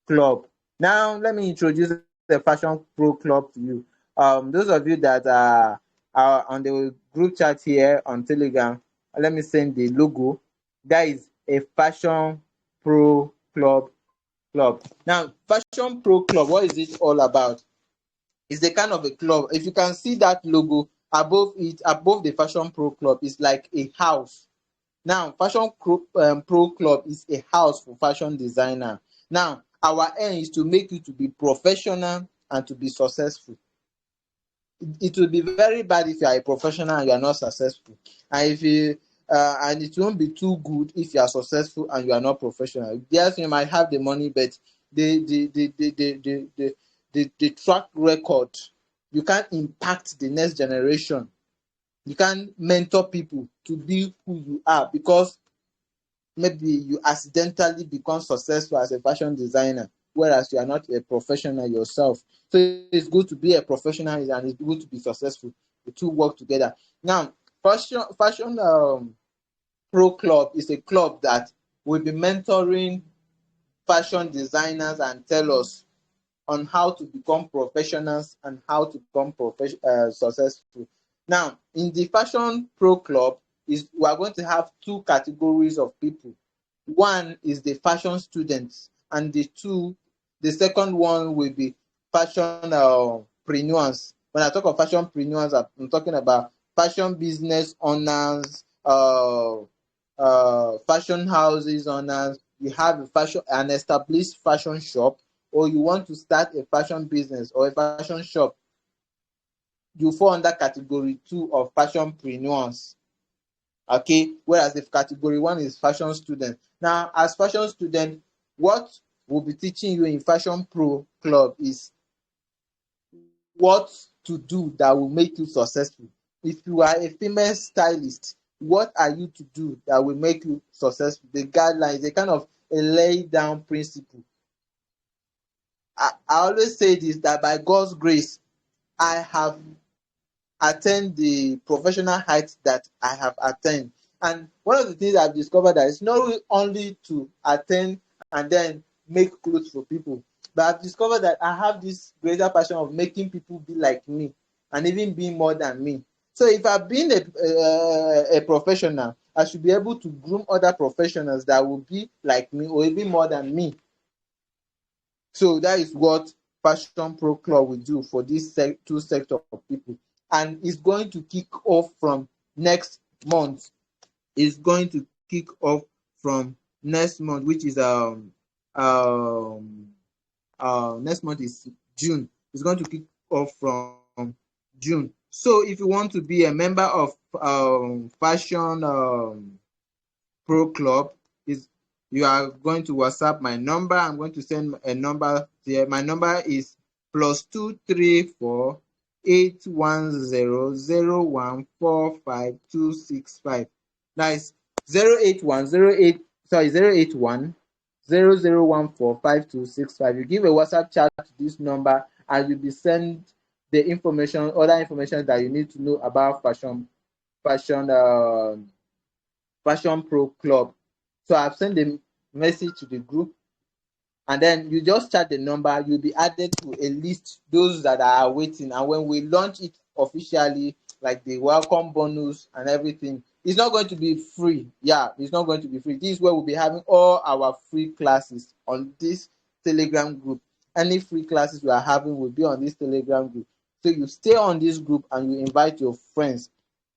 A: Club. Now, let me introduce the Fashion Pro Club to you. Those of you that are on the group chat here on Telegram, let me send the logo. That is a Fashion Pro Club club. Now, Fashion Pro Club, what is it all about? It's a kind of a club. If you can see that logo above it, above the Fashion Pro Club, is like a house. Now, Pro Club is a house for fashion designer. Now, our aim is to make you to be professional and to be successful. It will be very bad if you are a professional and you are not successful, and if you and it won't be too good if you are successful and you are not professional. Yes, you might have the money, but the track record, you can't impact the next generation. You can't mentor people to be who you are because maybe you accidentally become successful as a fashion designer, whereas you are not a professional yourself. So it's good to be a professional and it's good to be successful. The two work together. Now, fashion Pro Club is a club that will be mentoring fashion designers and tailors on how to become professionals and how to become successful. Now, in the Fashion Pro Club, we are going to have two categories of people. One is the fashion students, and the second one will be fashion preneurs. When I talk of fashion preneurs, I'm talking about fashion business owners, fashion houses owners. You have an established fashion shop, or you want to start a fashion business or a fashion shop. You fall under category 2 of fashionpreneurs. Okay, whereas the category 1 is fashion student. Now, as fashion student, what we'll be teaching you in Fashion Pro Club is what to do that will make you successful. If you are a female stylist, what are you to do that will make you successful? The guidelines, a kind of a lay down principle. I always say this, that by God's grace, I have attained the professional heights that I have attained. And one of the things I've discovered that it's not only to attain and then make clothes for people, but I've discovered that I have this greater passion of making people be like me and even be more than me. So if I've been a professional, I should be able to groom other professionals that will be like me or even more than me. So that is what Fashion Pro Club will do for these two sectors of people. And it's going to kick off from next month. It's going to kick off from next month, which is next month is June. It's going to kick off from June. So if you want to be a member of Fashion Pro Club, is you are going to WhatsApp my number. I'm going to send a number there. My number is +2348100145265. That is 08108, 081 00145265. You give a WhatsApp chat to this number and you'll be sent the information, other information that you need to know about fashion Fashion Pro Club. So I've sent the message to the group, and then you just chat the number. You'll be added to a list, those that are waiting. And when we launch it officially, like the welcome bonus and everything, it's not going to be free. Yeah, it's not going to be free. This is where we'll be having all our free classes on this Telegram group. Any free classes we are having will be on this Telegram group. So you stay on this group and you invite your friends.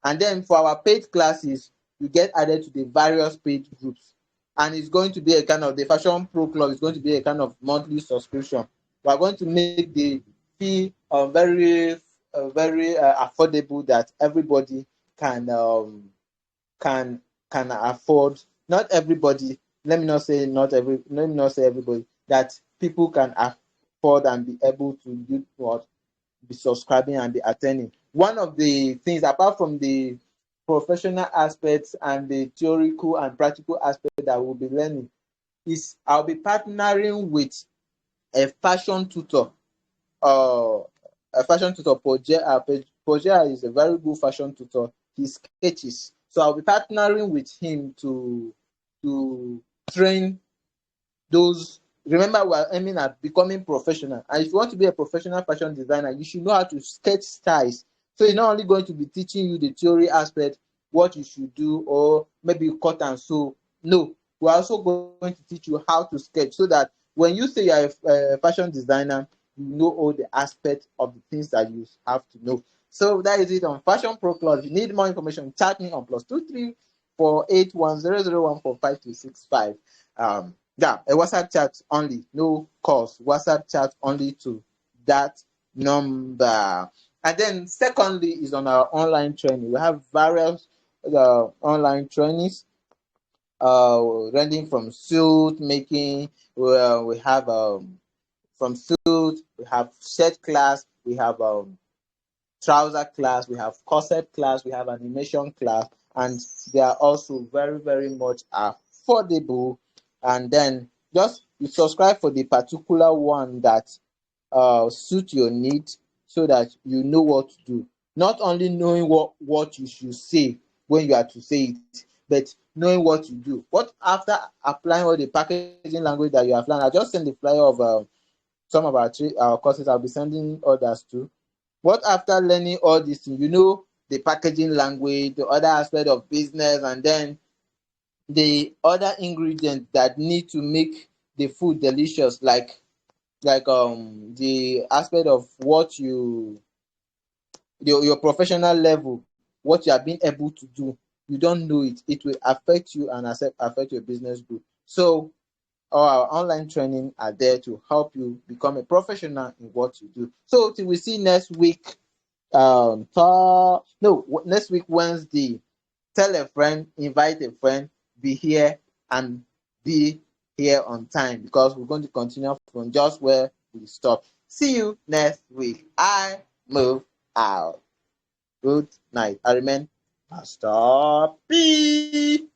A: And then for our paid classes, you get added to the various paid groups. And it's going to be a kind of, the Fashion Pro Club is going to be a kind of monthly subscription. We are going to make the fee very affordable, that everybody can afford. Not everybody. Let me not say everybody. That people can afford and be able to do what, be subscribing and be attending. One of the things, apart from the professional aspects and the theoretical and practical aspect that we'll be learning, is I'll be partnering with a fashion tutor. A fashion tutor, Pogea is a very good fashion tutor. He sketches. So I'll be partnering with him to train those. Remember, we're aiming at becoming professional. And if you want to be a professional fashion designer, you should know how to sketch styles. So he's not only going to be teaching you the theory aspect, what you should do, or maybe cut and sew. No, we're also going to teach you how to sketch, so that when you say you're a fashion designer, you know all the aspects of the things that you have to know. So that is it on Fashion Pro Club. If you need more information, chat me on +2348100145265. Yeah, a WhatsApp chat only, no calls. WhatsApp chat only to that number. And then secondly is on our online training. We have various online trainings, ranging from suit making. We have from suit, we have shirt class, we have trouser class, we have corset class, we have animation class, and they are also very, very much affordable. And then just you subscribe for the particular one that suit your need, so that you know what to do. Not only knowing what you should say when you are to say it, but knowing what to do. What after applying all the packaging language that you have learned? I just send the flyer of some of our courses. I'll be sending others too. What after learning all these things, the packaging language, the other aspect of business, and then the other ingredients that need to make the food delicious, like the aspect of what your professional level, what you are being able to do. You don't know it, it will affect you and affect your business growth. So our online training are there to help you become a professional in what you do. So till we see next week, next week Wednesday. Tell a friend, invite a friend, be here, and be here on time, because we're going to continue from just where we stop. See you next week. I move out. Good night. I remain Pastor P.